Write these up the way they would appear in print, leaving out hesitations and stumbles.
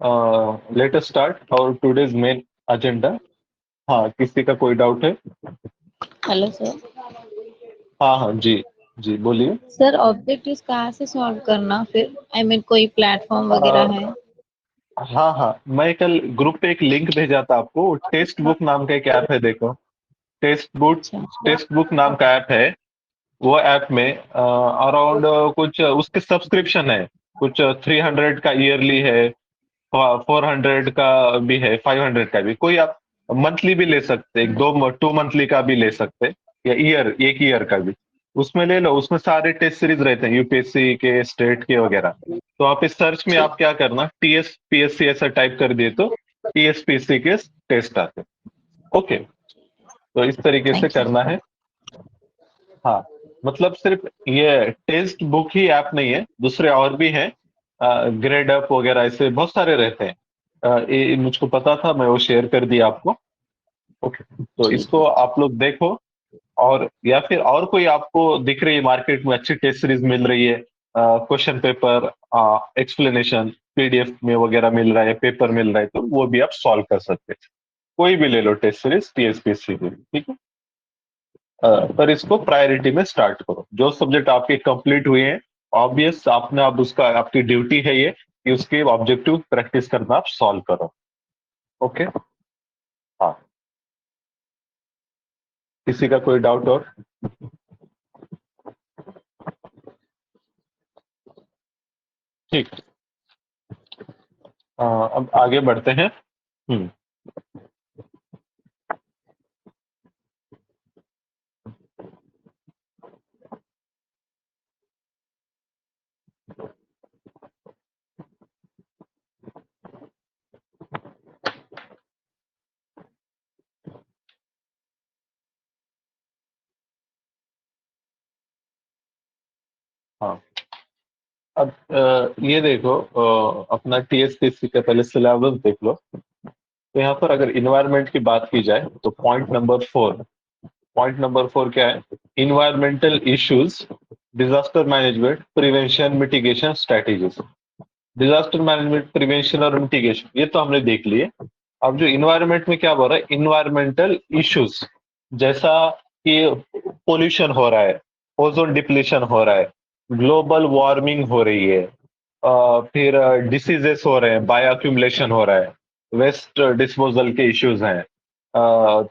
Late us start our today's main agenda. हाँ, किसी का कोई डाउट है? Hello sir. हाँ हाँ जी। जी बोलिए। सर ऑब्जेक्टिव्स कहाँ से सॉल्व करना फिर कोई प्लेटफॉर्म वगैरह है? हाँ हाँ, मैं कल ग्रुप पे एक लिंक भेजा था आपको। टेक्स्ट बुक नाम का एक ऐप है, देखो। टेक्स्ट बुक अच्छा। टेक्स्ट बुक नाम का ऐप है। वो ऐप में अराउंड कुछ उसके सब्सक्रिप्शन है। कुछ 300 का ईयरली है, 400 का भी है, 500 का भी। कोई आप मंथली भी ले सकते, एक दो 2 मंथली का भी ले सकते, या एक ईयर का भी। उसमें ले लो, उसमें सारे टेस्ट सीरीज रहते हैं, यूपीएससी के, स्टेट के वगैरह। तो आप इस सर्च में आप क्या करना, टीएसपीएससी ऐसा टाइप कर दिए तो टीएसपीएससी के टेस्ट आते हैं। ओके, तो इस तरीके से थैंक यू। करना है। हाँ, मतलब सिर्फ ये टेक्स्ट बुक ही ऐप नहीं है, दूसरे और भी हैं। ग्रेड अप वगैरह ऐसे बहुत सारे रहते हैं। ये मुझको पता था, मैं वो शेयर कर दिया आपको। ओके, तो ठीक इसको है। आप लोग देखो। और या फिर और कोई आपको दिख रही है मार्केट में अच्छी टेस्ट सीरीज मिल रही है, क्वेश्चन पेपर, एक्सप्लेनेशन पीडीएफ में वगैरह मिल रहा है, पेपर मिल रहा है, तो वो भी आप सॉल्व कर सकते हैं। कोई भी ले लो टेस्ट सीरीज टीएसपीएससी की, ठीक है। पर इसको प्रायोरिटी में स्टार्ट करो, जो सब्जेक्ट आपके कंप्लीट हुए हैं। ऑब्वियस आपने, आप उसका, आपकी ड्यूटी है ये कि उसके ऑब्जेक्टिव प्रैक्टिस करना आप सॉल्व करो। ओके। हाँ, किसी का कोई डाउट और? ठीक। अब आगे बढ़ते हैं। हम्म। हाँ, अब ये देखो, अपना टीएसपीएससी का पहले सिलेबस देख लो। तो यहाँ पर अगर इन्वायरमेंट की बात की जाए तो पॉइंट नंबर 4 क्या है? Environmental issues, disaster management, prevention, mitigation strategies. Disaster management, prevention और मिटिगेशन ये तो हमने देख लिए। अब जो इन्वायरमेंट में क्या बोल रहा है, इन्वायरमेंटल इश्यूज, जैसा कि पोल्यूशन हो रहा है, ओजोन डिप्लीशन हो रहा है, ग्लोबल वार्मिंग हो रही है, फिर डिसीजेस हो रहे हैं, बायो अक्यूमुलेशन हो रहा है, वेस्ट डिस्पोजल के इश्यूज हैं।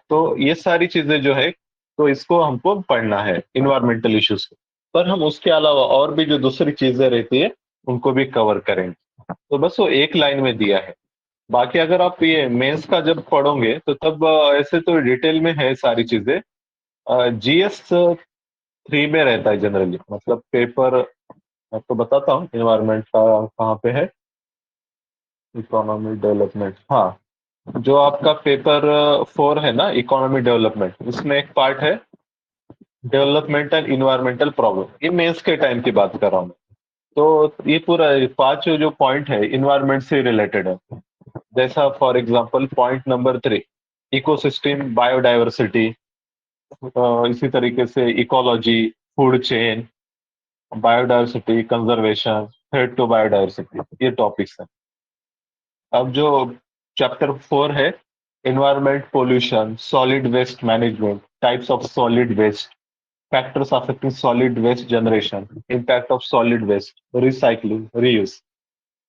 तो ये सारी चीजें जो है, तो इसको हमको पढ़ना है, इन्वायरमेंटल इश्यूज को। पर हम उसके अलावा और भी जो दूसरी चीजें रहती है, उनको भी कवर करेंगे। तो बस वो एक लाइन में दिया है। बाकी अगर आप ये मेंस का जब पढ़ोगे तो तब ऐसे तो डिटेल में है सारी चीजें। GS 3 में रहता है जनरली, मतलब पेपर। आपको बताता हूँ इन्वायरमेंट का कहाँ पे है। इकोनॉमी डेवलपमेंट, हाँ। जो आपका पेपर 4 है ना, इकोनॉमी डेवलपमेंट, उसमें एक पार्ट है डेवलपमेंट एंड इन्वायरमेंटल प्रॉब्लम। ये मेंस के टाइम की बात कर रहा हूँ मैं। तो ये पूरा 5 जो पॉइंट है इन्वायरमेंट से रिलेटेड है। जैसा for example point number 3, ecosystem biodiversity. इसी तरीके से ecology, food chain, biodiversity conservation, threat to biodiversity, ये टॉपिक्स हैं। अब जो चैप्टर 4 है, environment, pollution, solid waste management, types of solid waste, factors affecting solid waste generation, impact of solid waste, recycling, reuse,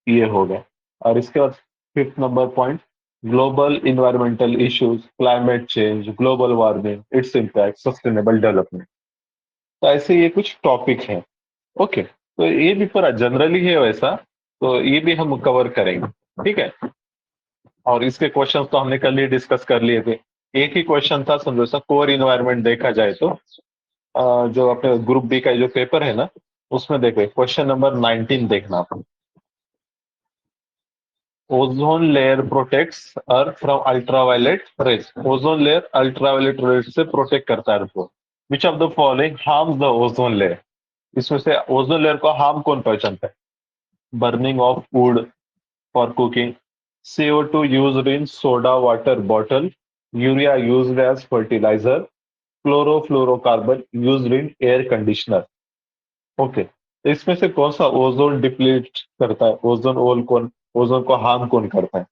ये हो गया। और इसके बाद 5th number point, global environmental issues, climate change, global warming, its impact, sustainable development. तो ऐसे ये कुछ टॉपिक हैं। ओके, तो ये भी पूरा जनरली है वैसा। तो ये भी हम कवर करेंगे, ठीक है। और इसके क्वेश्चन तो हमने कल ही डिस्कस कर लिए थे। एक ही क्वेश्चन था, समझो सा कोर इन्वायरमेंट देखा जाए तो जो अपने ग्रुप बी का जो पेपर है ना, उसमें देखो क्वेश्चन नंबर 19 देखना आप। Ozone layer protects earth from ultraviolet rays. Ozone layer ultraviolet rays से प्रोटेक्ट करता है अर्थ को। Which of the following harms the ozone layer? इसमें से ओजोन लेयर को हार्म कौन पहचानता है? Burning of wood for cooking, CO2 used in soda water bottle, urea used as fertiliser, chlorofluorocarbon used in air conditioner. Okay, तो इसमें से कौन सा ओजोन डिप्लीट करता है, ओजोन होल कौन ओजोन को हार्म कौन करता है?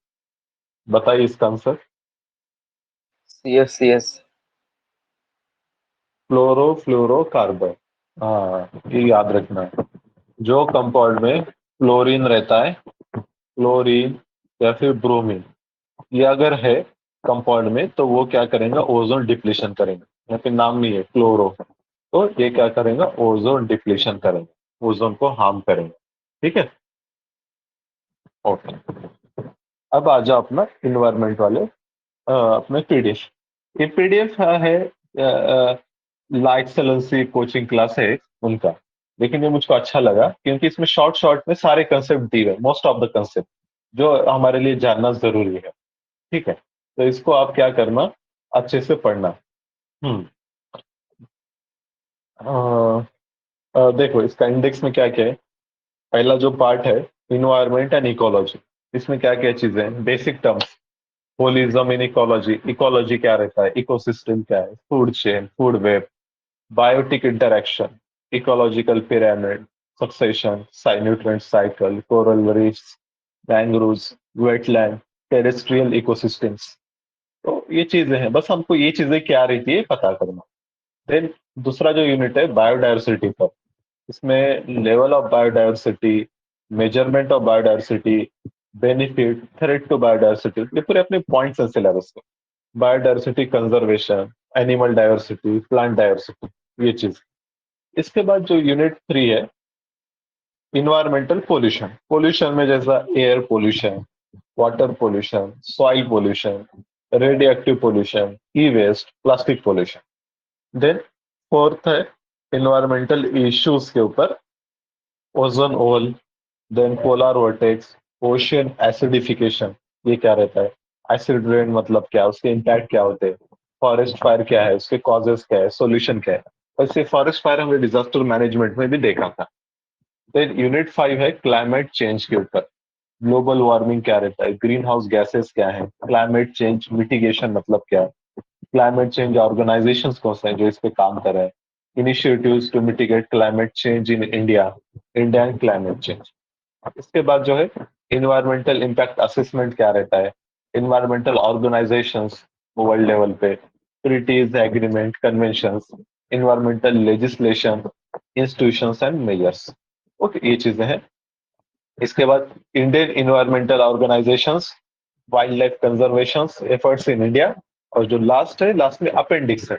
बताइए इसका आंसर। CS। क्लोरोफ्लोरोकार्बन। हाँ, ये याद रखना है। जो कंपाउंड में क्लोरीन रहता है, क्लोरीन या फिर ब्रोमीन, ये अगर है कंपाउंड में तो वो क्या करेंगे, ओजोन डिप्लीशन करेंगे। या फिर नाम नहीं है क्लोरो, तो ये क्या करेंगे, ओजोन डिप्लीशन करेंगे, ओजोन को हार्म करेंगे। ठीक है, ओके। अब आ जाओ अपना इन्वायरमेंट वाले अपने पीडीएफ। ये पीडीएफ है ला एक्सेलेंसी कोचिंग क्लास है उनका। लेकिन ये मुझको अच्छा लगा क्योंकि इसमें शॉर्ट शॉर्ट में सारे कंसेप्ट दिए हुए, मोस्ट ऑफ द कंसेप्ट जो हमारे लिए जानना जरूरी है। ठीक है, तो इसको आप क्या करना, अच्छे से पढ़ना। हम्म देखो इसका इंडेक्स में क्या क्या है। पहला जो पार्ट है, इन्वायरमेंट एंड इकोलॉजी। इसमें क्या क्या चीजें हैं, basic terms. Holism in ecology, ecology क्या रहता है, इकोसिस्टम क्या है, food chain, food web, biotic interaction, ecological pyramid, succession, nutrient cycle, coral reefs, mangroves, wetland, terrestrial ecosystems. तो ये चीजें हैं, बस हमको ये चीजें क्या रहती है पता करना। देन दूसरा जो यूनिट है बायोडायवर्सिटी पर। इसमें level of biodiversity, measurement of biodiversity, benefit, threat to biodiversity, ये पूरे अपने पॉइंट्स हैं सिलेबस के। Biodiversity conservation, animal diversity, plant diversity, ये चीज। इसके बाद जो यूनिट 3 है, इन्वायरमेंटल पोल्यूशन। पोल्यूशन में जैसा air pollution, water pollution, soil pollution, radioactive pollution, e waste, plastic pollution. Then fourth है इन्वायरमेंटल इश्यूज के ऊपर, ozone hole, then polar vortex, ocean acidification, ये क्या रहता है, एसिड रेन मतलब क्या, उसके इम्पैक्ट क्या होते हैं, फॉरेस्ट फायर क्या है, उसके कॉजेस क्या है, सॉल्यूशन क्या है। वैसे फॉरेस्ट फायर हमने डिजास्टर मैनेजमेंट में भी देखा था। देन यूनिट 5 है क्लाइमेट चेंज के ऊपर। ग्लोबल वार्मिंग क्या रहता है, ग्रीन हाउस गैसेस क्या है, क्लाइमेट चेंज मिटिगेशन मतलब क्या है, क्लाइमेट चेंज ऑर्गेनाइजेशंस कौन से हैं जो इस पे काम कर रहे हैं, initiatives to mitigate climate change in India, Indian climate change. इसके बाद जो है इन्वायरमेंटल इम्पैक्ट असेसमेंट क्या रहता है, इन्वायरमेंटल ऑर्गेनाइजेशंस वर्ल्ड लेवल पे, treaties, agreement, conventions, environmental legislation, institutions and measures. Okay, ये चीजें हैं। इसके बाद Indian environmental organisations, wild life conservation efforts in India, और जो लास्ट है, लास्ट में अपेंडिक्स है,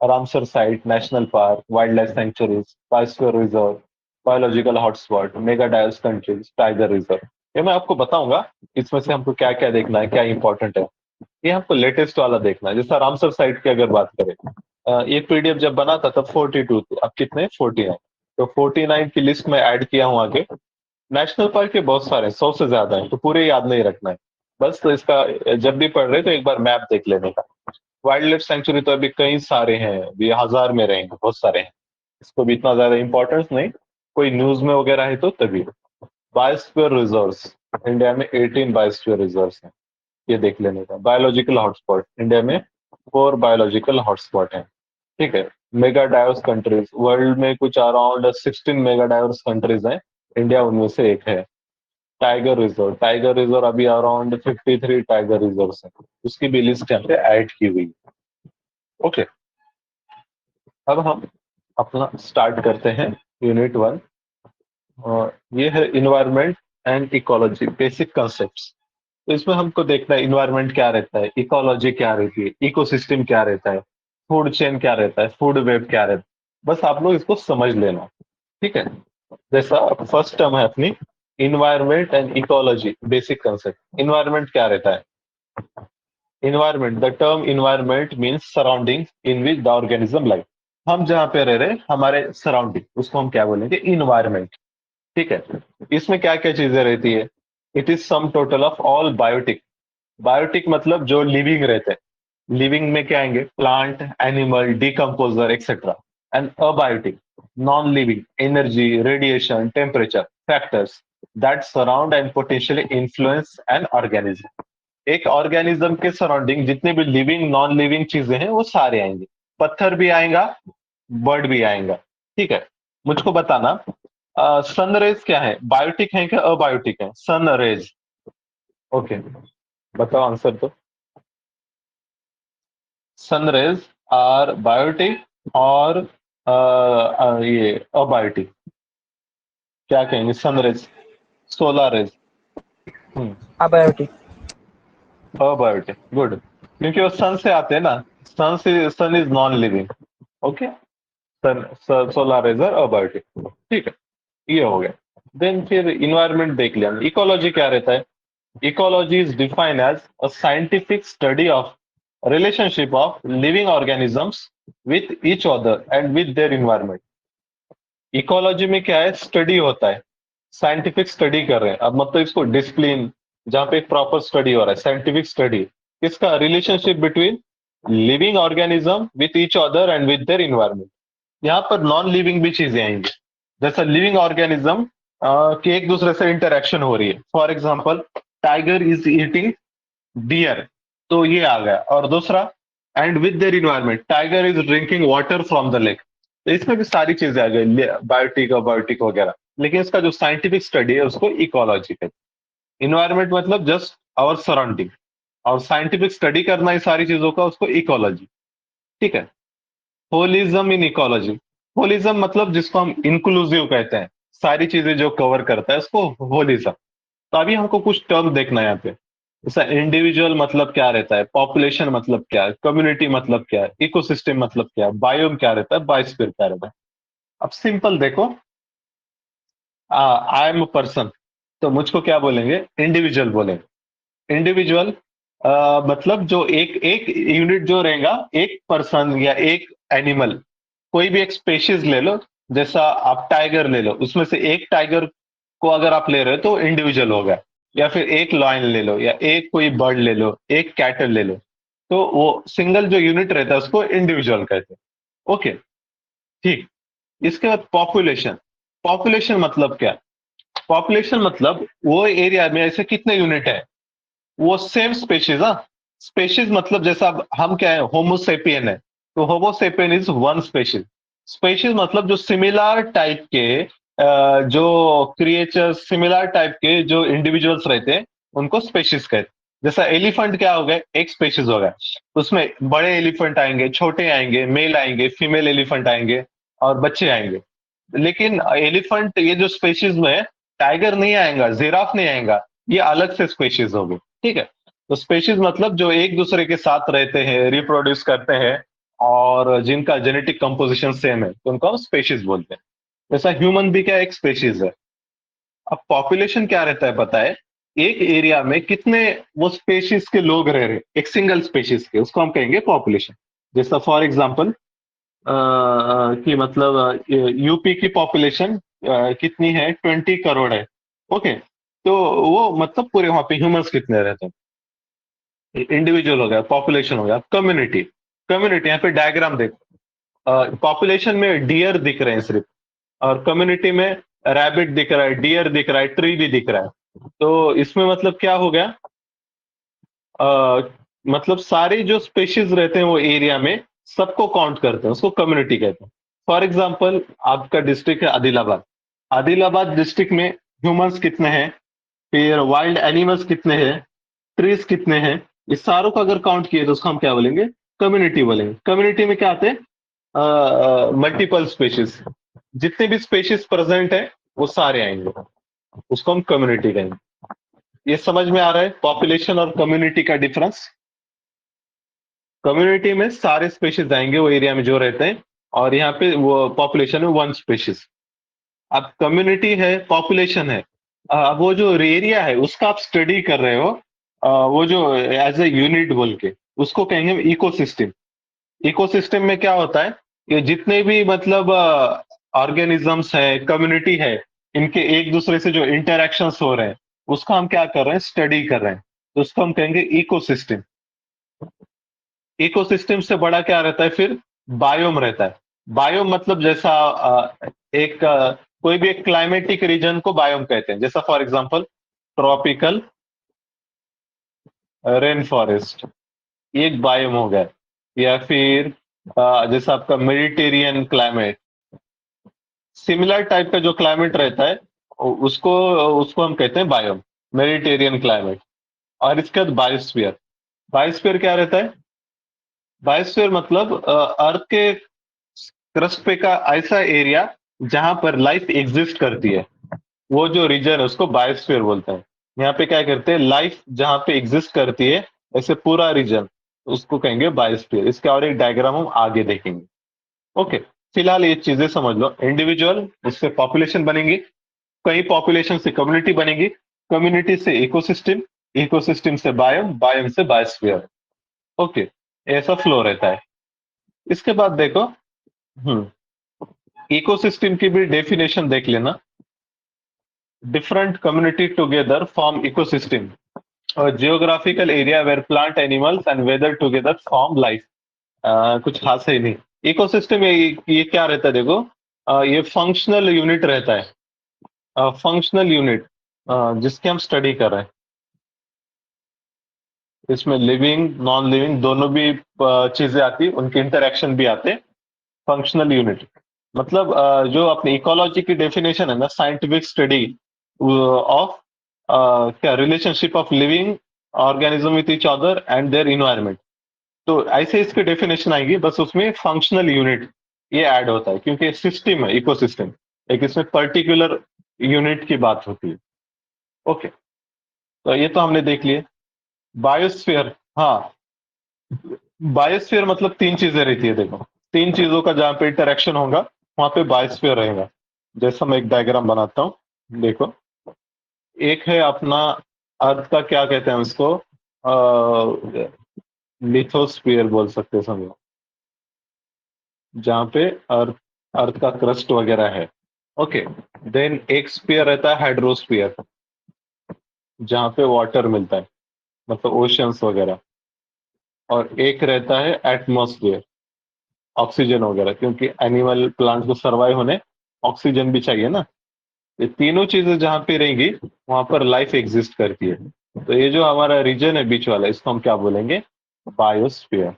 Ramsar site, national park, wild life sanctuaries, biosphere reserve, biological hotspot, mega diverse countries, tiger reserve. ये मैं आपको बताऊंगा इसमें से हमको क्या क्या देखना है, क्या इंपॉर्टेंट है। ये हमको लेटेस्ट वाला देखना है। जैसा रामसर साइट की अगर बात करें, ये पीडीएफ जब बना था तब 42 थी, अब कितने, 49। तो 49 की लिस्ट में ऐड किया हूं आगे। नेशनल पार्क के बहुत सारे, 100 से ज्यादा है, तो पूरे याद नहीं रखना है। बस तो इसका जब भी पढ़ रहे तो एक बार मैप देख लेने का। वाइल्ड लाइफ सेंचुरी तो अभी कई सारे हैं, अभी हजार में रहेंगे, बहुत सारे हैं। इसको भी इतना ज्यादा इंपॉर्टेंस नहीं, कोई न्यूज में वगैरह है तो तभी। बायोस्फीयर रिजर्व्स, इंडिया में 18 बायोस्फीयर रिजर्व्स हैं, ये देख लेने का। बायोलॉजिकल हॉटस्पॉट, इंडिया में 4 बायोलॉजिकल हॉटस्पॉट हैं। ठीक है। मेगा डायवर्स कंट्रीज, वर्ल्ड में कुछ अराउंड 16 मेगा डायवर्स कंट्रीज हैं, इंडिया उनमें से एक है। टाइगर रिजर्व, टाइगर रिजर्व अभी अराउंड 53 टाइगर रिजर्व है, उसकी भी लिस्ट यहाँ पे ऐड की हुई। ओके, अब हम अपना स्टार्ट करते हैं यूनिट 1। और ये है environment and ecology, basic concepts. तो इसमें हमको देखना है इन्वायरमेंट क्या रहता है, इकोलॉजी क्या रहती है, इकोसिस्टम क्या रहता है, फूड चेन क्या रहता है, फूड वेब क्या रहता है। बस आप लोग इसको समझ लेना। ठीक है। जैसा फर्स्ट टर्म है अपनी, environment and ecology, basic concept. Environment क्या रहता है, environment, the term environment means surrounding in which the organism life. हम जहाँ पे रह रहे हैं, हमारे सराउंडिंग, उसको हम क्या बोलेंगे, इन्वायरमेंट। ठीक है। इसमें क्या क्या चीजें रहती है, it is sum total of all biotic. Biotic मतलब जो लिविंग रहते हैं। लिविंग में क्या आएंगे, plant, animal, decomposer etcetera. And abiotic, non living, energy, radiation, temperature factors that surround and potentially influence an organism. एक ऑर्गेनिज्म के सराउंडिंग जितने भी लिविंग नॉन लिविंग चीजें हैं वो सारे आएंगे। पत्थर भी आएगा, बर्ड भी आएगा। ठीक है। मुझको बताना सन रेज क्या है, बायोटिक है क्या अबायोटिक है, सन रेज। ओके, बताओ आंसर तो। सनरेज आर बायोटिक और ये अबायोटिक, क्या कहेंगे? Sun rays, solar rays. Hmm, abiotic. Abiotic, good, क्योंकि वो सन से आते हैं ना। Sun is non living. Okay, sun, solar rays और अबायोटिक। ठीक है, ये हो गया। देन फिर इन्वायरमेंट देख लिया। इकोलॉजी क्या रहता है? Ecology is defined as a scientific study of relationship of living organisms with each other and with their environment. Ecology में क्या है? स्टडी होता है, साइंटिफिक स्टडी कर रहे हैं। अब मतलब इसको डिसिप्लिन, जहां पे एक प्रॉपर स्टडी हो रहा है, साइंटिफिक स्टडी किसका? Relationship between living organism with each other and with their environment. यहाँ पर नॉन लिविंग भी चीजें आएंगी, जैसा लिविंग ऑर्गेनिज्म की एक दूसरे से इंटरेक्शन हो रही है। For example, tiger is eating deer, तो ये आ गया। और दूसरा, and with their environment, tiger is drinking water from the lake. तो इसमें भी सारी चीजें आ गई, बायोटिक और बायोटिक वगैरह। लेकिन इसका जो साइंटिफिक स्टडी है उसको इकोलॉजी कहते हैं। इन्वायरमेंट मतलब जस्ट आवर सराउंडिंग, और साइंटिफिक स्टडी करना है सारी चीजों का, उसको इकोलॉजी। ठीक है। होलिज्म इन इकोलॉजी, होलिज्म मतलब जिसको हम इंक्लूसिव कहते हैं, सारी चीजें जो कवर करता है उसको होलिज्म। तो अभी हमको कुछ टर्म देखना है यहाँ पे। जैसा इंडिविजुअल मतलब क्या रहता है, पॉपुलेशन मतलब क्या है, कम्युनिटी मतलब क्या है, इकोसिस्टम मतलब क्या है, बायोम क्या रहता है, बायोस्फीयर क्या रहता है। अब सिंपल देखो, आई एम अ पर्सन, तो मुझको क्या बोलेंगे? इंडिविजुअल बोलेंगे। इंडिविजुअल मतलब जो एक एक यूनिट जो रहेगा, एक पर्सन या एक एनिमल, कोई भी एक स्पेशीज ले लो। जैसा आप टाइगर ले लो, उसमें से एक टाइगर को अगर आप ले रहे हो तो इंडिविजुअल हो गया। या फिर एक लॉयन ले लो, या एक कोई बर्ड ले लो, एक कैटल ले लो, तो वो सिंगल जो यूनिट रहता है उसको इंडिविजुअल कहते हैं। ओके, ठीक। इसके बाद पॉपुलेशन। पॉपुलेशन मतलब क्या? पॉपुलेशन मतलब वो एरिया में ऐसे कितने यूनिट है, वो सेम स्पेशीज। हाँ, स्पेशीज मतलब जैसा अब हम क्या है, होमोसेपियन है, तो Homo sapien is one species. Species मतलब जो सिमिलर टाइप के जो क्रिएचर्स, सिमिलर टाइप के जो इंडिविजुअल्स रहते हैं, उनको स्पेशीज कहते हैं। जैसा एलिफेंट क्या हो गया? एक स्पेशीज हो गया। उसमें बड़े एलिफेंट आएंगे, छोटे आएंगे, मेल आएंगे, फीमेल एलिफेंट आएंगे, और बच्चे आएंगे। लेकिन एलिफेंट ये जो स्पेशीज में है, टाइगर नहीं आएगा, जिराफ नहीं आएगा, ये अलग से स्पेशीज होगी। ठीक है। तो स्पेशीज मतलब जो एक दूसरे के साथ रहते हैं, रिप्रोड्यूस करते हैं, और जिनका जेनेटिक कंपोजिशन सेम है, तो उनको हम स्पेशीज बोलते हैं। जैसा ह्यूमन भी क्या एक स्पेशीज है। अब पॉपुलेशन क्या रहता है पता है? एक एरिया में कितने वो स्पेशीज के लोग रह रहे, एक सिंगल स्पेशीज के, उसको हम कहेंगे पॉपुलेशन। जैसा फॉर एग्जाम्पल कि मतलब यूपी की पॉपुलेशन कितनी है? 20 करोड़ है। ओके, तो वो मतलब पूरे वहां पे ह्यूमंस कितने रहते हैं? इंडिविजुअल हो गया, पॉपुलेशन हो गया। कम्युनिटी, कम्युनिटी यहाँ पे डायग्राम देखो। पॉपुलेशन में डियर दिख रहे हैं सिर्फ, और कम्युनिटी में रैबिट दिख रहा है, डियर दिख रहा है, ट्री भी दिख रहा है। तो इसमें मतलब क्या हो गया? मतलब सारे जो स्पेशीज रहते हैं वो एरिया में, सबको काउंट करते हैं, उसको कम्युनिटी कहते हैं। फॉर एग्जाम्पल, आपका डिस्ट्रिक्ट है आदिलाबाद। आदिलाबाद डिस्ट्रिक्ट में ह्यूमंस कितने हैं, फिर वाइल्ड एनिमल्स कितने हैं, ट्रीज कितने हैं, इस सारों को अगर काउंट किए तो उसको हम क्या बोलेंगे? कम्युनिटी बोलेंगे। कम्युनिटी में क्या आते हैं? मल्टीपल स्पेशीज, जितने भी स्पेशीज प्रेजेंट है वो सारे आएंगे, उसको हम कम्युनिटी कहेंगे। ये समझ में आ रहा है पॉपुलेशन और कम्युनिटी का डिफरेंस? कम्युनिटी में सारे स्पेशीज आएंगे वो एरिया में जो रहते हैं, और यहाँ पे वो पॉपुलेशन में वन स्पेशीज। अब कम्युनिटी है, पॉपुलेशन है, वो जो एरिया है उसका आप स्टडी कर रहे हो, वो जो एज ए यूनिट बोल के, उसको कहेंगे इकोसिस्टम। इकोसिस्टम में क्या होता है? ये जितने भी मतलब ऑर्गेनिजम्स है, कम्युनिटी है, इनके एक दूसरे से जो इंटरेक्शंस हो रहे हैं, उसको हम क्या कर रहे हैं? स्टडी कर रहे हैं। तो उसको हम कहेंगे इकोसिस्टम। इकोसिस्टम से बड़ा क्या रहता है फिर? बायोम रहता है। बायोम मतलब जैसा एक कोई भी एक क्लाइमेटिक रीजन को बायोम कहते हैं। जैसा for example, tropical rain forest, ये एक बायोम हो गया। या फिर जैसा आपका मेडिटेरियन क्लाइमेट, सिमिलर टाइप का जो क्लाइमेट रहता है, उसको उसको हम कहते हैं बायोम, मेडिटेरियन क्लाइमेट। और इसके बाद बायोस्फीयर। बायोस्फीयर क्या रहता है? बायोस्फीयर मतलब अर्थ के क्रस्ट पे का ऐसा एरिया जहां पर लाइफ एग्जिस्ट करती है, वो जो रीजन है उसको बायोस्फीयर बोलते हैं। यहाँ पे क्या करते हैं, लाइफ जहां पे एग्जिस्ट करती है ऐसे पूरा रीजन, उसको कहेंगे बायोस्फीयर। इसका और एक डायग्राम हम आगे देखेंगे। ओके, फिलहाल ये चीजें समझ लो। इंडिविजुअल, उससे पॉपुलेशन बनेगी, कई पॉपुलेशन से कम्युनिटी बनेगी, कम्युनिटी से इकोसिस्टम, इकोसिस्टम से बायोम, बायोम से बायोस्फीयर। ओके, ऐसा फ्लो रहता है। इसके बाद देखो, इकोसिस्टम की भी डेफिनेशन देख लेना। Different community together form ecosystem, a geographical area where plant animals and weather together form life। कुछ खास है ही नहीं। इकोसिस्टम ये क्या रहता है देखो, ये फंक्शनल यूनिट रहता है। फंक्शनल यूनिट जिसके हम स्टडी कर रहे हैं, इसमें लिविंग नॉन लिविंग दोनों भी चीजें आती है, उनके इंटरेक्शन भी आते हैं। फंक्शनल यूनिट मतलब जो अपनी इकोलॉजी की डेफिनेशन है ना, साइंटिफिक स्टडी ऑफ क्या relationship of living organism with each other and their environment. तो ऐसे इसकी डेफिनेशन आएगी, बस उसमें फंक्शनल यूनिट ये ऐड होता है, क्योंकि सिस्टम है इकोसिस्टम, एक इसमें पर्टिकुलर यूनिट की बात होती है। ओके, तो ये तो हमने देख लिए। बायोस्फीयर, हाँ, बायोस्फीयर मतलब तीन चीजें रहती है देखो, तीन चीजों का जहां पे इंटरेक्शन होगा वहां पे बायोस्फीयर रहेगा। जैसा मैं एक डायग्राम बनाता हूँ, देखो। एक है अपना अर्थ का, क्या कहते हैं उसको, लिथोस्फीयर बोल सकते हैं समझो, जहां पे अर्थ अर्थ का क्रस्ट वगैरह है। ओके, देन एक स्फीयर रहता है हाइड्रोस्फीयर, जहां पे वाटर मिलता है, मतलब ओशियंस वगैरह। और एक रहता है एटमॉस्फेयर, ऑक्सीजन वगैरह, क्योंकि एनिमल प्लांट को सर्वाइव होने ऑक्सीजन भी चाहिए ना। ये तीनों चीजें जहां पे रहेंगी वहां पर लाइफ एग्जिस्ट करती है। तो ये जो हमारा रीजन है बीच वाला, इसको हम क्या बोलेंगे, बायोस्फीयर।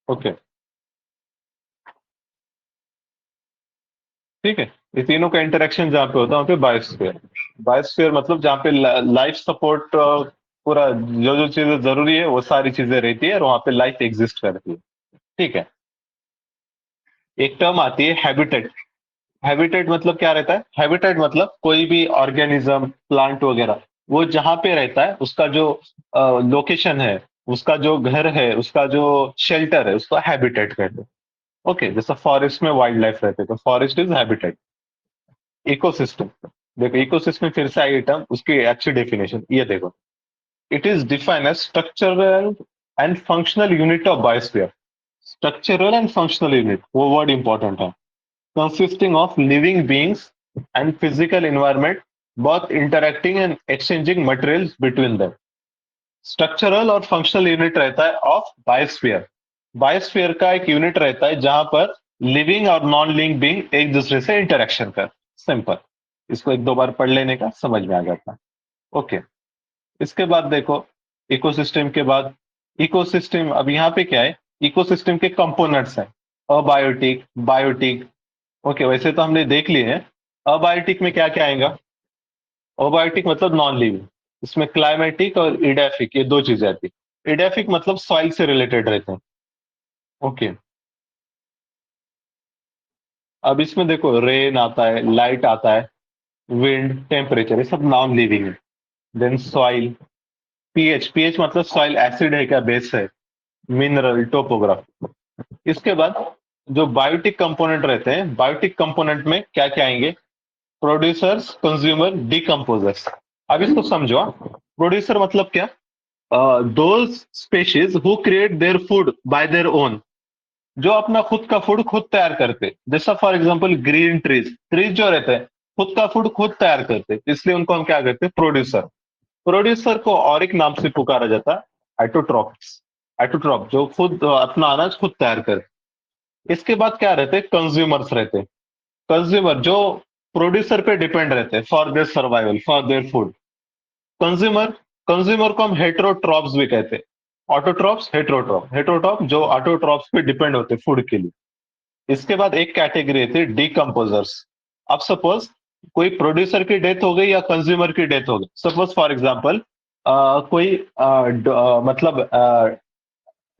ओके, ठीक है। ये तीनों का इंटरेक्शन जहाँ पे होता है वहां पे बायोस्फीयर। बायोस्फीयर मतलब जहाँ पे लाइफ सपोर्ट, पूरा जो जो चीजें जरूरी है वो सारी चीजें रहती है और वहां पे लाइफ एग्जिस्ट करती है। ठीक है। एक टर्म आती है हैबिटेट। हैबिटेट मतलब क्या रहता है? हैबिटेट मतलब कोई भी ऑर्गेनिज्म, प्लांट वगैरह, वो जहां पे रहता है उसका जो लोकेशन है, उसका जो घर है, उसका जो शेल्टर है, उसको हैबिटेट कहते हैं। ओके, जैसे फॉरेस्ट में वाइल्ड लाइफ रहते हैं, तो फॉरेस्ट इज हैबिटेट। इकोसिस्टम, देखो इकोसिस्टम फिर से आई टर्म, उसकी अच्छी डेफिनेशन ये देखो। It is defined as structural and functional unit of biosphere. Structural and functional unit, वो वर्ड इंपॉर्टेंट है। consisting of living beings and physical environment, both interacting and exchanging materials between them। Structural और functional unit रहता है of biosphere. Biosphere का एक unit रहता है जहां पर लिविंग और नॉन लिविंग बीइंग एक दूसरे से इंटरेक्शन कर। सिंपल, इसको एक दो बार पढ़ लेने का समझ में आ जाता है। ओके, इसके बाद देखो, इकोसिस्टम के बाद, इकोसिस्टम अब यहाँ पे क्या है, इकोसिस्टम के कंपोनेंट्स हैं, अबायोटिक, बायोटिक। ओके, वैसे तो हमने देख लिए हैं। अबायोटिक में क्या क्या आएगा? अबायोटिक मतलब नॉन लिविंग, इसमें क्लाइमेटिक और इडेफिक, ये दो चीजें आती है। इडेफिक मतलब सॉइल से रिलेटेड रहते हैं। ओके, अब इसमें देखो रेन आता है, लाइट आता है, विंड, टेम्परेचर, ये सब नॉन लिविंग है। देन सॉइल, पीएच, पीएच मतलब सॉइल एसिड है क्या बेस है, मिनरल, टोपोग्राफी। इसके बाद जो बायोटिक कंपोनेंट रहते हैं, बायोटिक कंपोनेंट में क्या क्या आएंगे? Producers, consumer, decomposers. अब इसको समझो। प्रोड्यूसर मतलब क्या? Those species who create their food by their own, जो अपना खुद का फूड खुद तैयार करते। जैसा for example green trees, trees जो रहते हैं खुद का फूड खुद तैयार करते, इसलिए उनको हम क्या कहते हैं? प्रोड्यूसर। प्रोड्यूसर को और एक नाम से पुकारा जाता है एटोट्रॉप्स। एटोट्रॉप जो खुद अपना अनाज खुद तैयार करते। इसके बाद क्या रहते हैं? कंज्यूमर्स रहते हैं। कंज्यूमर जो प्रोड्यूसर पे डिपेंड रहते हैं for their survival, for their food. Consumer, consumer को हम हेट्रोट्रॉप्स भी कहते हैं। ऑटोट्रॉप्स, हेट्रोट्रॉप, हेट्रोट्रॉप जो ऑटोट्रॉप्स पे डिपेंड होते हैं फूड के लिए। इसके बाद एक कैटेगरी थी डिकम्पोजर्स। अब सपोज कोई प्रोड्यूसर की डेथ हो गई या कंज्यूमर की डेथ हो गई, सपोज फॉर एग्जांपल कोई मतलब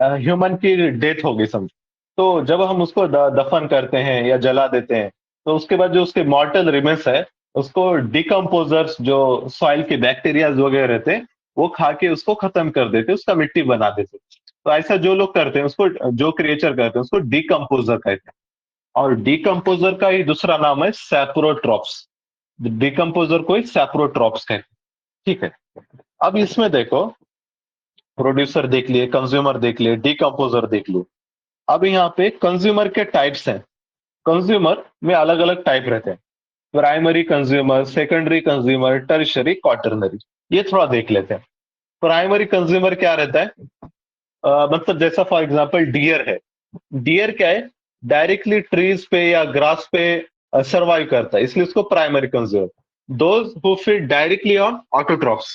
ह्यूमन की डेथ हो गई समझो, तो जब हम उसको दफन करते हैं या जला देते हैं, तो उसके बाद जो उसके मॉर्टल रिमेन्स है, उसको डिकम्पोजर्स जो सॉइल के बैक्टीरियाज वगैरह रहते हैं, वो खा के उसको खत्म कर देते, उसका मिट्टी बना देते। तो ऐसा जो लोग करते हैं उसको, जो क्रिएचर करते हैं उसको डिकम्पोजर कहते हैं। और डिकम्पोजर का ही दूसरा नाम है सैप्रोट्रॉप्स। डिकम्पोजर को ही सैप्रोट्रॉप्स कहते हैं। ठीक है। अब इसमें देखो, प्रोड्यूसर देख लिए, कंज्यूमर देख लिए, डिकम्पोजर देख लिए। अब यहाँ पे कंज्यूमर के टाइप्स हैं। कंज्यूमर में अलग अलग टाइप रहते हैं, primary consumer, secondary consumer, tertiary, quaternary. ये थोड़ा देख लेते हैं। प्राइमरी कंज्यूमर क्या रहता है? मतलब जैसा फॉर एग्जांपल डियर है। डियर क्या है? डायरेक्टली ट्रीज पे या ग्रास पे सरवाइव करता है, इसलिए उसको primary consumer. Those who feed directly on autotrophs,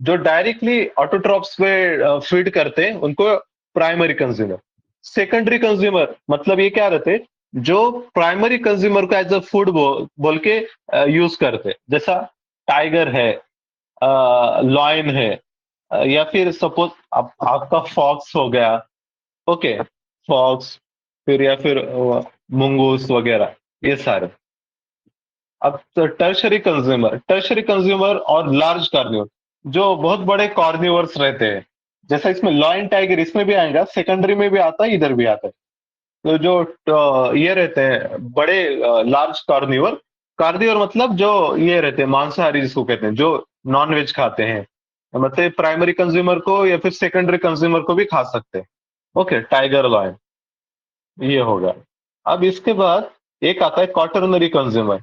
जो डायरेक्टली ऑटोट्रॉप्स पे फीड करते हैं उनको प्राइमरी कंज्यूमर। सेकेंडरी कंज्यूमर मतलब ये क्या रहते हैं? जो प्राइमरी कंज्यूमर को एज अ फूड बोल के यूज करते हैं, जैसा टाइगर है, लॉयन है, या फिर सपोज आपका फॉक्स हो गया। ओके, फॉक्स, फिर या फिर मुंगूस वगैरह, ये सारे। अब तो टर्शरी कंज्यूमर और लार्ज कार्निवर, जो बहुत बड़े कार्निवर्स रहते हैं, जैसा इसमें लॉयन टाइगर इसमें भी आएगा, सेकेंडरी में भी आता है, इधर भी आता है। तो जो ये रहते हैं बड़े लार्ज कार्निवर। कार्निवर मतलब जो ये रहते हैं मांसाहारी, जिसको कहते हैं, जो नॉन वेज खाते हैं। मतलब प्राइमरी कंज्यूमर को या फिर सेकेंडरी कंज्यूमर को भी खा सकते हैं। ओके, टाइगर, लॉयन, ये होगा। अब इसके बाद एक आता है क्वाटरनरी कंज्यूमर,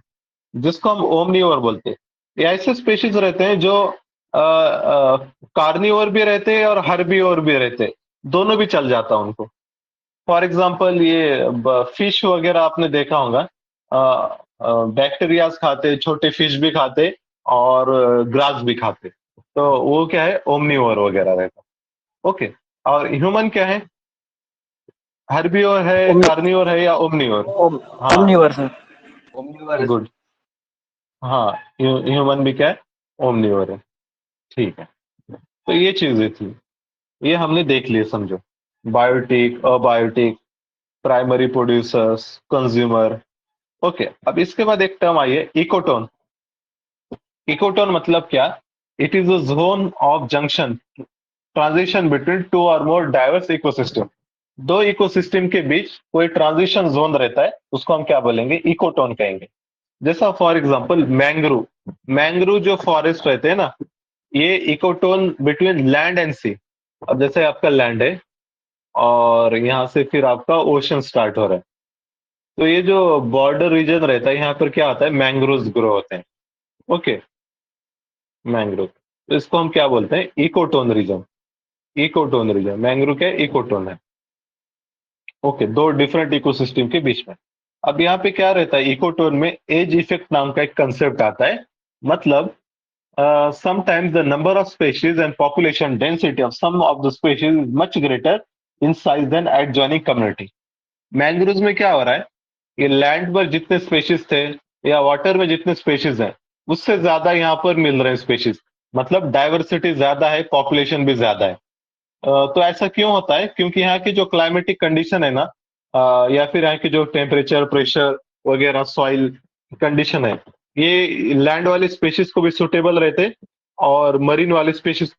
जिसको हम ओमनीवर बोलते हैं। ये ऐसे स्पेशीज रहते हैं जो कार्निवर भी रहते हैं और हर्बीवर भी रहते हैं, दोनों भी चल जाता है उनको। फॉर एग्जाम्पल ये फिश वगैरह आपने देखा होगा, बैक्टीरियाज खाते, छोटे फिश भी खाते और ग्रास भी खाते। तो वो क्या है? ओमनीवर वगैरह रहता। ओके। और ह्यूमन क्या है? हर्बीवर है, ओमनी कार्निवर है या ओमनीवर? ओम हाँ, ओमनीवर सर। ओमनीवर है सर। गुड। हाँ, ह्यूमन भी क्या है? ओमनीवर है। ठीक है। तो ये चीजें थी, ये हमने देख लिए समझो। Biotic, abiotic, primary producers, consumer. Okay, अब इसके बाद एक टर्म आई है, इकोटोन। इकोटोन मतलब क्या? It is a zone of junction, transition between two और मोर डाइवर्स इकोसिस्टम। दो इकोसिस्टम के बीच कोई ट्रांजिशन जोन रहता है, उसको हम क्या बोलेंगे? इकोटोन कहेंगे। जैसा फॉर एग्जांपल मैंग्रोव। मैंग्रोव जो फॉरेस्ट रहते हैं ना, ये इकोटोन बिटवीन लैंड एंड सी। अब जैसे आपका लैंड है और यहाँ से फिर आपका ओशन स्टार्ट हो रहा है, तो ये जो बॉर्डर रीजन रहता है, यहाँ पर क्या होता है? मैंग्रोव ग्रो होते हैं। Okay, mangrove. तो इसको हम क्या बोलते हैं? Ecotone region. Ecotone region, mangrove क्या है? इकोटोन है। ओके, दो डिफरेंट इकोसिस्टम के बीच में। अब यहाँ पे क्या रहता है? इकोटोन में एज इफेक्ट नाम का एक कंसेप्ट आता है। मतलब sometimes the number of species and population density of some of the species is much greater in size than adjoining community. Mangrove में क्या हो रहा है? ये लैंड पर जितने स्पेशीज थे या वाटर में जितने स्पेशीज हैं, उससे ज्यादा यहाँ पर मिल रहे हैं स्पेशीज। मतलब डाइवर्सिटी ज्यादा है, पॉपुलेशन भी ज्यादा है। तो ऐसा क्यों होता है? क्योंकि यहाँ की जो क्लाइमेटिक कंडीशन है ना, या फिर यहाँ की जो टेम्परेचर, प्रेशर वगैरह, सॉइल कंडीशन है, ये लैंड वाले स्पेशीज को भी सुटेबल रहते, और मरीन वाले स्पेशीज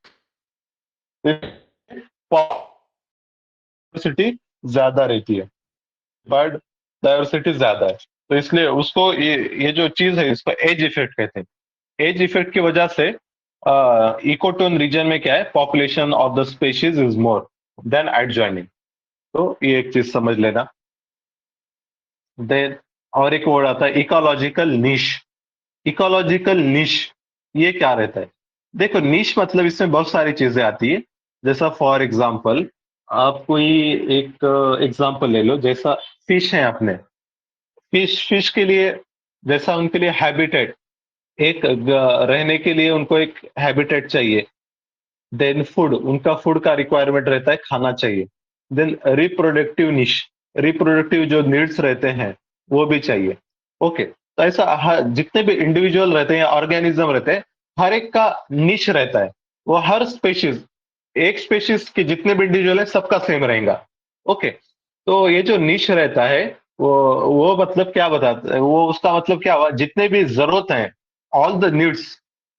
डाइवर्सिटी ज्यादा रहती है, बर्ड डाइवर्सिटी ज्यादा है। तो इसलिए उसको ये जो चीज है, इसको एज इफेक्ट कहते हैं। एज इफेक्ट की वजह से इकोटोन रीजन में क्या है? Population of the species is more than adjoining. तो ये एक चीज समझ लेना। देन और एक वर्ड आता है इकोलॉजिकल निश। इकोलॉजिकल निश, ये क्या रहता है? देखो, निश मतलब इसमें बहुत सारी चीजें आती है। जैसा फॉर एग्जांपल, आप कोई एक एग्जांपल ले लो, जैसा फिश है अपने। फिश के लिए, जैसा उनके लिए हैबिटेट, एक रहने के लिए उनको एक हैबिटेट चाहिए। देन फूड, उनका फूड का रिक्वायरमेंट रहता है, खाना चाहिए। देन रिप्रोडक्टिव निश, रिप्रोडक्टिव जो नीड्स रहते हैं वो भी चाहिए। ओके। तो ऐसा जितने भी इंडिविजुअल रहते हैं या ऑर्गेनिज्म रहते हैं, हर एक का निश रहता है। वो हर स्पेशीज, एक स्पेशीज के जितने भी इंडिविजुअल है सबका सेम रहेगा। ओके, तो ये जो निश रहता है वो मतलब क्या बताता है, वो उसका मतलब क्या हुआ, जितने भी जरूरत है, ऑल द नीड्स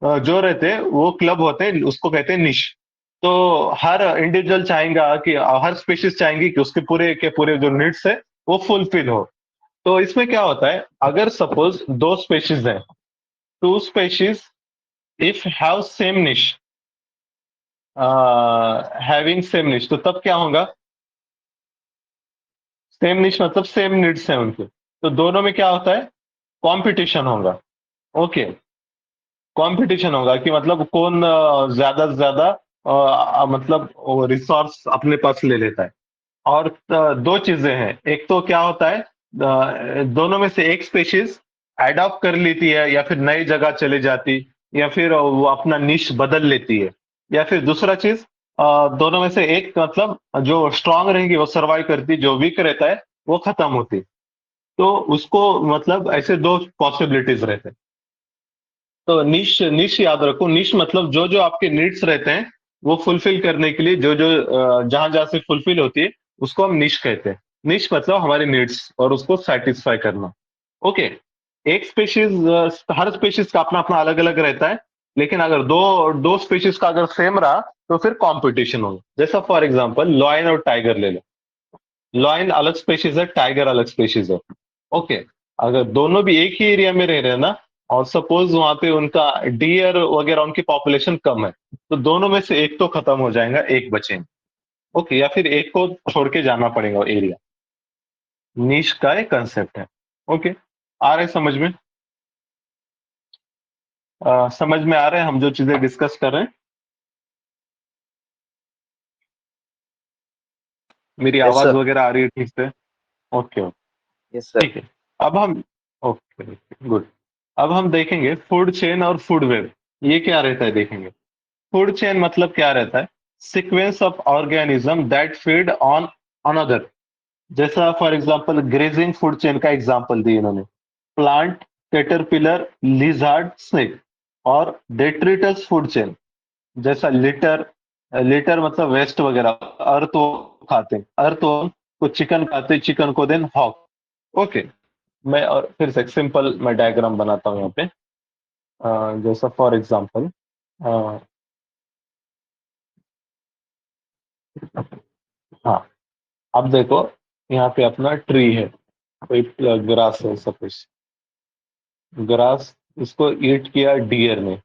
जो रहते हैं वो क्लब होते हैं, उसको कहते हैं निश। तो हर इंडिविजुअल चाहेगा कि हर स्पेशीज चाहेंगी कि उसके पूरे के पूरे जो नीड्स है वो फुलफिल हो। तो इसमें क्या होता है, अगर सपोज दो स्पेशीज हैं, two species if have same niche, having same niche, तो तब क्या होगा, सेम निश मतलब सेम नीड्स हैं उनके, तो दोनों में क्या होता है, कंपटीशन होगा। ओके, कंपटीशन होगा कि मतलब कौन ज्यादा से ज्यादा मतलब रिसोर्स अपने पास ले लेता है। और दो चीजें हैं, एक तो क्या होता है, दोनों में से एक स्पेशीज एडॉप्ट कर लेती है या फिर नई जगह चली जाती, या फिर वो अपना निश बदल लेती है, या फिर दूसरा चीज, दोनों में से एक मतलब जो स्ट्रांग रहेगी वो सर्वाइव करती, जो वीक रहता है वो खत्म होती। तो उसको मतलब ऐसे दो पॉसिबिलिटीज रहते हैं। तो निश निश याद रखो, निश मतलब जो जो आपके नीड्स रहते हैं वो फुलफिल करने के लिए, जो जो जहां जहां से फुलफिल होती है उसको हम निश कहते हैं। निश मतलब हमारे नीड्स और उसको सेटिस्फाई करना। ओके, एक स्पेशीज, हर स्पेशीज का अपना अपना अलग अलग रहता है, लेकिन अगर दो दो स्पेशीज का अगर सेम रहा तो फिर कंपटीशन होगा। जैसा फॉर एग्जांपल लॉयन और टाइगर ले लो। लॉयन अलग स्पेशीज है, टाइगर अलग स्पेशीज है। ओके, अगर दोनों भी एक ही एरिया में रह रहे हैं ना, और सपोज वहां पे उनका डियर वगैरह उनकी पॉपुलेशन कम है, तो दोनों में से एक तो खत्म हो जाएगा, एक बचेंगे। ओके, या फिर एक को छोड़ के जाना पड़ेगा एरिया। नीश का एक कंसेप्ट है। ओके, आ रहे समझ में? समझ में आ रहे हैं हम जो चीजें डिस्कस कर रहे हैं? मेरी यस आवाज सर। वगैरह आ रही है ठीक से? Okay, yes sir. ठीक है। अब हम, ओके, गुड। अब हम देखेंगे फूड चेन और फूड वेब, ये क्या रहता है देखेंगे। फूड चेन मतलब क्या रहता है, sequence of organism that feed on another. जैसा for example grazing food chain का एग्जांपल दिए इन्होंने, प्लांट, कैटरपिलर, लिजार्ड, स्नेक। और डेट्रिटस फूड चेन, जैसा लिटर, लिटर मतलब वेस्ट वगैरह, अर्थ वो खाते हैं, अर्थ को चिकन खाते हैं, चिकन को देन हॉक। ओके, मैं और फिर से सिंपल मैं डायग्राम बनाता हूँ यहाँ पे। जैसा फॉर एग्जांपल, हाँ, अब देखो, यहाँ पे अपना ट्री है, कोई ग्रास है सपोज, ग्रास, इसको ईट किया डियर ने,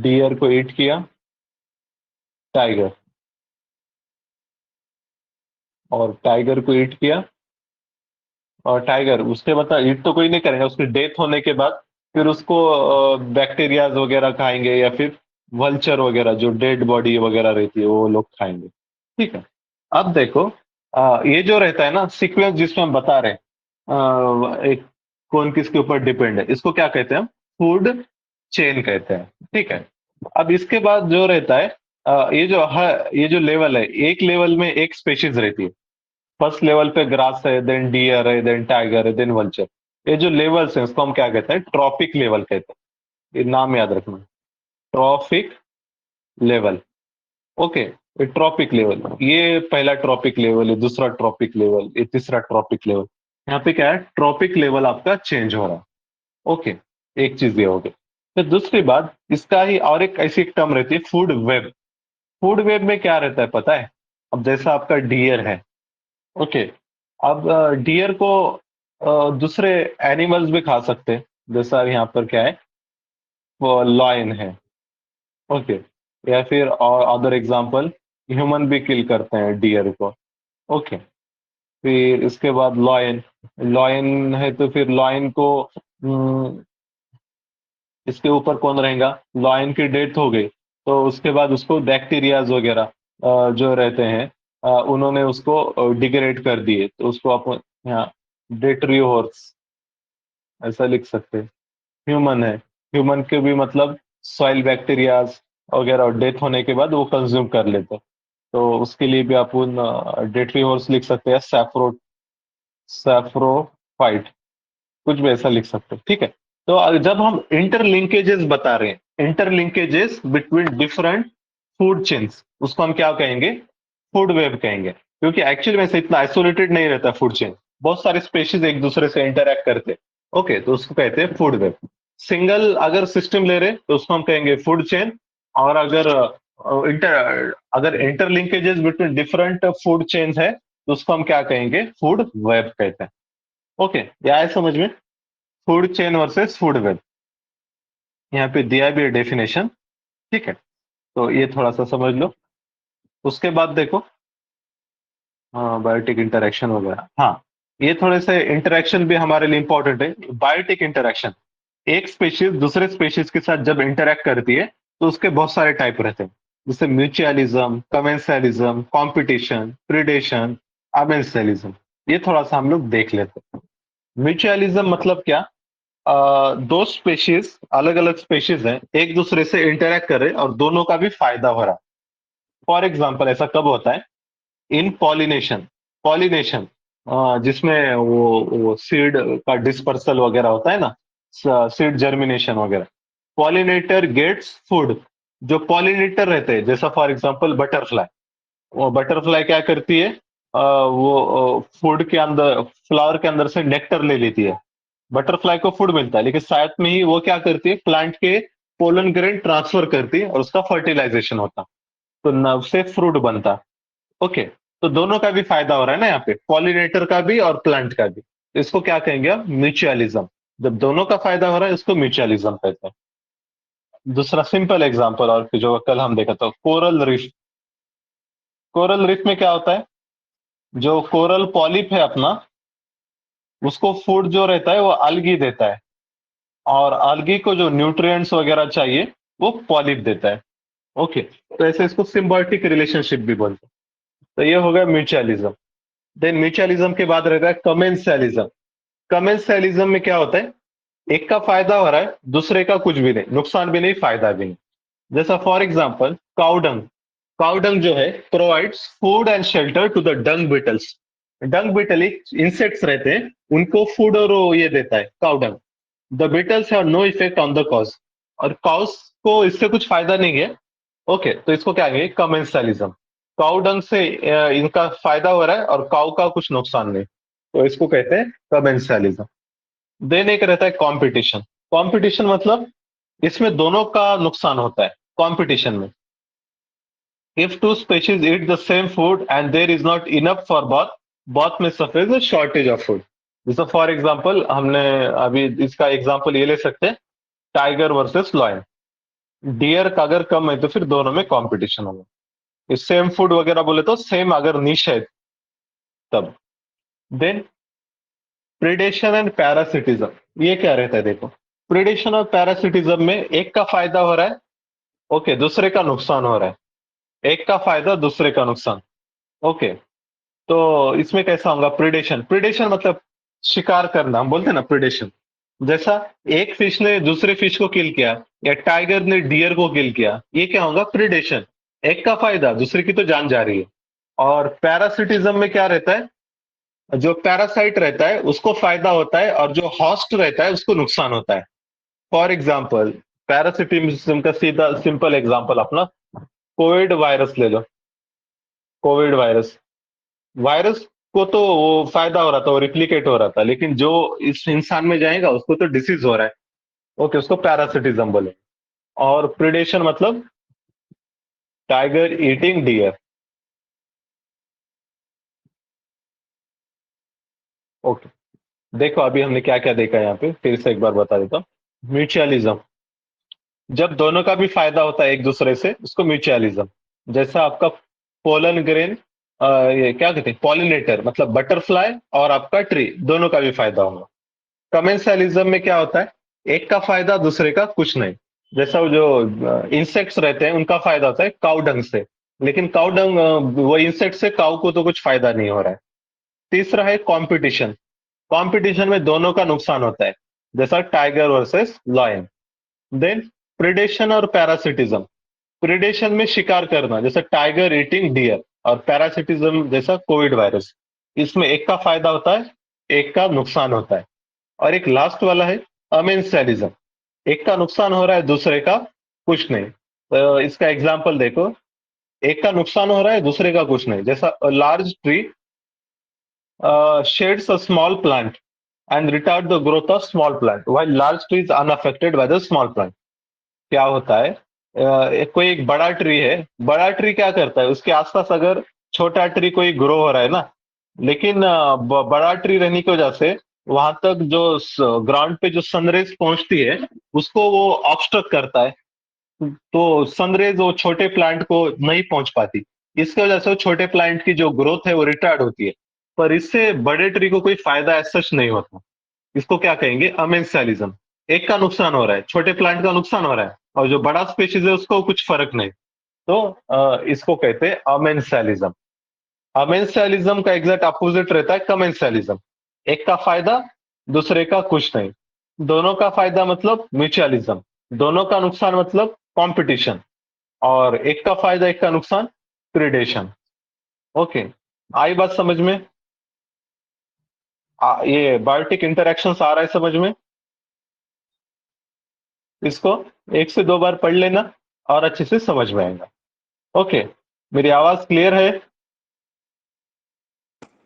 डियर को ईट किया टाइगर, और टाइगर को ईट किया, और टाइगर उसके मतलब ईट तो कोई नहीं करेगा, उसकी डेथ होने के बाद फिर उसको बैक्टीरियाज वगैरह खाएंगे, या फिर वल्चर वगैरह जो डेड बॉडी वगैरह रहती है वो लोग खाएंगे। ठीक है, अब देखो, ये जो रहता है ना सीक्वेंस जिसमें हम बता रहे हैं, एक कौन किसके ऊपर डिपेंड है, इसको क्या कहते हैं हम, फूड चेन कहते हैं। ठीक है, अब इसके बाद जो रहता है, ये जो लेवल है, एक लेवल में एक स्पेशीज रहती है। फर्स्ट लेवल पे ग्रास है, देन डियर है, देन टाइगर है, देन वल्चर। ये जो लेवल्स हैं उसको हम क्या कहते हैं, ट्रॉपिक लेवल कहते हैं। ये नाम याद रखना, ट्रॉपिक लेवल। ओके, ये ट्रॉपिक लेवल, ये पहला ट्रॉपिक लेवल है, दूसरा ट्रॉपिक लेवल, ये तीसरा ट्रॉपिक लेवल। यहाँ पे क्या है, ट्रॉपिक लेवल आपका चेंज हो रहा है। ओके, एक चीज ये हो गई। फिर दूसरी बात, इसका ही और एक ऐसी एक टर्म रहती है, फूड वेब। फूड वेब में क्या रहता है पता है, अब जैसा आपका डियर है। ओके, अब डियर को दूसरे एनिमल्स भी खा सकते हैं, जैसा यहाँ पर क्या है, वो लॉयन है। ओके, या फिर और अदर एग्जांपल, ह्यूमन भी किल करते हैं डियर को। ओके, फिर इसके बाद लॉयन, लॉयन है तो फिर लॉयन को इसके ऊपर कौन रहेगा, लॉयन की डेथ हो गई तो उसके बाद उसको बैक्टीरियाज वगैरह जो रहते हैं, उन्होंने उसको डिग्रेड कर दिए, तो उसको आप यहाँ डेट्रियोहॉर्स ऐसा लिख सकते हैं। ह्यूमन है, ह्यूमन के भी मतलब सॉइल बैक्टीरियाज वगैरह डेथ होने के बाद वो कंज्यूम कर लेते हैं, तो उसके लिए भी आप उन डेट्री हॉर्स लिख सकते हैं, सैफ्रो, सैफ्रो फाइट, कुछ भी ऐसा लिख सकते हो, ठीक है। तो जब हम इंटरलिंकेजेस बता रहे हैं, interlinkages between different food chains, उसको हम क्या कहेंगे? फूड वेब कहेंगे, क्योंकि एक्चुअली में से इतना आइसोलेटेड नहीं रहता फूड चेन, बहुत सारे स्पेशीज एक दूसरे से इंटरैक्ट करते। ओके, तो उसको कहते हैं फूड वेब। सिंगल अगर सिस्टम ले रहे तो उसको हम कहेंगे फूड चेन, और अगर interlinkages between different food chains है तो उसको हम क्या कहेंगे? फूड वेब कहते हैं। ओके, ये आए समझ में? Food chain versus food web, यहाँ पे दिया भी है डेफिनेशन, ठीक है। तो ये थोड़ा सा समझ लो। उसके बाद देखो, हाँ, बायोटिक इंटरेक्शन वगैरह, हाँ, ये थोड़े से इंटरेक्शन भी हमारे लिए इंपॉर्टेंट है। बायोटिक इंटरेक्शन, एक स्पेशीज दूसरे स्पेशीज के साथ जब इंटरेक्ट करती है तो उसके बहुत सारे टाइप रहते हैं, जैसे mutualism, commensalism, competition, predation, amensalism. ये थोड़ा सा हम लोग देख लेते हैं। म्यूचुअलिज्म मतलब क्या? दो स्पेशीज, अलग अलग स्पेशीज हैं, एक दूसरे से इंटरेक्ट कर रहे हैं और दोनों का भी फायदा हो रहा है। फॉर एग्जाम्पल ऐसा कब होता है? इन पॉलिनेशन, पॉलिनेशन जिसमें वो सीड का डिस्पर्सल वगैरह होता है ना, सीड जर्मिनेशन वगैरह। पॉलिनेटर गेट्स फूड, जो पॉलिनेटर रहते हैं, जैसा फॉर एग्जांपल बटरफ्लाई, वो बटरफ्लाई क्या करती है? वो फूड के अंदर, फ्लावर के अंदर से नेक्टर ले लेती है, बटरफ्लाई को फूड मिलता है, लेकिन साथ में ही वो क्या करती है? प्लांट के पोलन ग्रेन ट्रांसफर करती है और उसका फर्टिलाइजेशन होता, तो नव से फ्रूट बनता। ओके, तो दोनों का भी फायदा हो रहा है ना यहाँ पे, पॉलिनेटर का भी और प्लांट का भी। तो इसको क्या कहेंगे आप? म्यूचुअलिज्म। जब दोनों का फायदा हो रहा है इसको म्यूचुअलिज्म कहते हैं। दूसरा सिंपल एग्जांपल, और जो कल हम देखा था, कोरल रीफ। कोरल रीफ में क्या होता है? जो कोरल पॉलिप है अपना, उसको फूड जो रहता है वो अलगी देता है, और अलगी को जो न्यूट्रिएंट्स वगैरह चाहिए वो पॉलिप देता है। ओके, तो ऐसे इसको सिम्बायोटिक रिलेशनशिप भी बोलते हैं। तो ये हो गया म्यूचुअलिज्म। देन म्यूचुअलिज्म के बाद रहता है कमेंसलिज्म। कमेंसलिज्म में क्या होता है? एक का फायदा हो रहा है, दूसरे का कुछ भी नहीं, नुकसान भी नहीं, फायदा भी नहीं। जैसा फॉर एग्जांपल काउडंग, काउडंग जो है provides food and shelter to the dung beetles. Dung beetle एक इंसेक्ट्स रहते हैं, उनको फूड और वो ये देता है cow dung. The beetles have no effect on the cows, और कॉज को इससे कुछ फायदा नहीं है। ओके, तो इसको क्या कहेंगे? कमेंसलिज्म। काउ डंग से इनका फायदा हो रहा है और काउ का कुछ नुकसान नहीं, तो इसको कहते हैं कमेंसलिज्म। देन एक रहता है कंपटीशन। कंपटीशन मतलब इसमें दोनों का नुकसान होता है कंपटीशन में। If two species eat the same food and there is not enough for both, both में suffers a shortage of food. जैसे फॉर एग्जांपल हमने अभी इसका एग्जांपल ये ले सकते हैं, टाइगर वर्सेस लॉयन। डियर का अगर कम है तो फिर दोनों में कंपटीशन होगा। सेम फूड वगैरह बोले तो सेम अगर निश है तब। देन प्रिडेशन एंड पैरासिटिज्म, ये क्या रहता है? देखो, प्रिडेशन और पैरासिटिज्म में एक का फायदा हो रहा है, ओके, दूसरे का नुकसान हो रहा है। एक का फायदा, दूसरे का नुकसान। ओके, तो इसमें कैसा होगा? प्रिडेशन, प्रिडेशन मतलब शिकार करना, हम बोलते हैं ना प्रिडेशन। जैसा एक फिश ने दूसरे फिश को किल किया, या टाइगर ने डियर को किल किया, ये क्या होगा? प्रिडेशन। एक का फायदा, दूसरे की तो जान जा रही है। और पैरासिटिज्म में क्या रहता है? जो पैरासाइट रहता है उसको फायदा होता है, और जो हॉस्ट रहता है उसको नुकसान होता है। फॉर एग्जाम्पल पैरासिटिज्म का सीधा सिंपल एग्जाम्पल अपना कोविड वायरस ले लो। कोविड वायरस, वायरस को तो वो फायदा हो रहा था, वो रिप्लिकेट हो रहा था, लेकिन जो इस इंसान में जाएगा उसको तो डिसीज हो रहा है। ओके, उसको पैरासिटिज्म बोले। और प्रिडेशन मतलब टाइगर ईटिंग डियर। ओके, देखो अभी हमने क्या क्या देखा है यहाँ पे, फिर से एक बार बता देता हूँ। म्यूचुअलिज्म, जब दोनों का भी फायदा होता है एक दूसरे से, उसको म्यूचुअलिज्म। जैसा आपका पोलन ग्रेन, ये क्या कहते हैं, पॉलिनेटर मतलब बटरफ्लाई, और आपका ट्री, दोनों का भी फायदा होगा। कमेंसलिज्म में क्या होता है? एक का फायदा, दूसरे का कुछ नहीं। जैसा वो जो इंसेक्ट्स रहते हैं उनका फायदा होता है काउडंग से, लेकिन काउडंग वो इंसेक्ट से काउ को तो कुछ फायदा नहीं हो रहा है। तीसरा है कंपटीशन। कंपटीशन में दोनों का नुकसान होता है, जैसा tiger versus lion. Then predation और पैरासिटिज्म, प्रिडेशन में शिकार करना, जैसे टाइगर ईटिंग डियर, और पैरासिटिज्म जैसा कोविड वायरस। इसमें एक का फायदा होता है, एक का नुकसान होता है। और एक लास्ट वाला है अमेंसालिज्म, एक का नुकसान हो रहा है, दूसरे का कुछ नहीं। तो इसका एग्जाम्पल देखो, एक का नुकसान हो रहा है, दूसरे का कुछ नहीं। जैसा large tree shades a small plant and retard the growth of small plant while large tree is unaffected by the small plant। क्या होता है, कोई एक बड़ा ट्री है, बड़ा ट्री क्या करता है, उसके आसपास अगर छोटा ट्री कोई ग्रो हो रहा है ना, लेकिन बड़ा ट्री रहने की वजह से वहां तक जो ग्राउंड पे जो सनरेज पहुंचती है उसको वो ऑब्स्ट्रक्ट करता है। तो सनरेज वो छोटे प्लांट को नहीं पहुंच पाती, इसकी वजह से वो छोटे प्लांट की जो ग्रोथ है वो रिटार्ड होती है। पर इससे बड़े ट्री को कोई फायदा ऐसा सच नहीं होता। इसको क्या कहेंगे, अमेंसालिज्म। एक का नुकसान हो रहा है, छोटे प्लांट का नुकसान हो रहा है, और जो बड़ा स्पीशीज है उसको कुछ फर्क नहीं। तो इसको कहते हैं अमेंसालिज्म। अमेंसालिज्म का एग्जैक्ट अपोजिट रहता है कमेंसालिज्म। एक का फायदा, दूसरे का कुछ नहीं। दोनों का फायदा मतलब म्यूचुअलिज्म, दोनों का नुकसान मतलब कंपटीशन, और एक का फायदा एक का नुकसान प्रिडेशन। ओके, आई बात समझ में? ये बायोटिक इंटरेक्शंस आ रहा है समझ में? इसको एक से दो बार पढ़ लेना और अच्छे से समझ में आएगा। ओके, मेरी आवाज क्लियर है?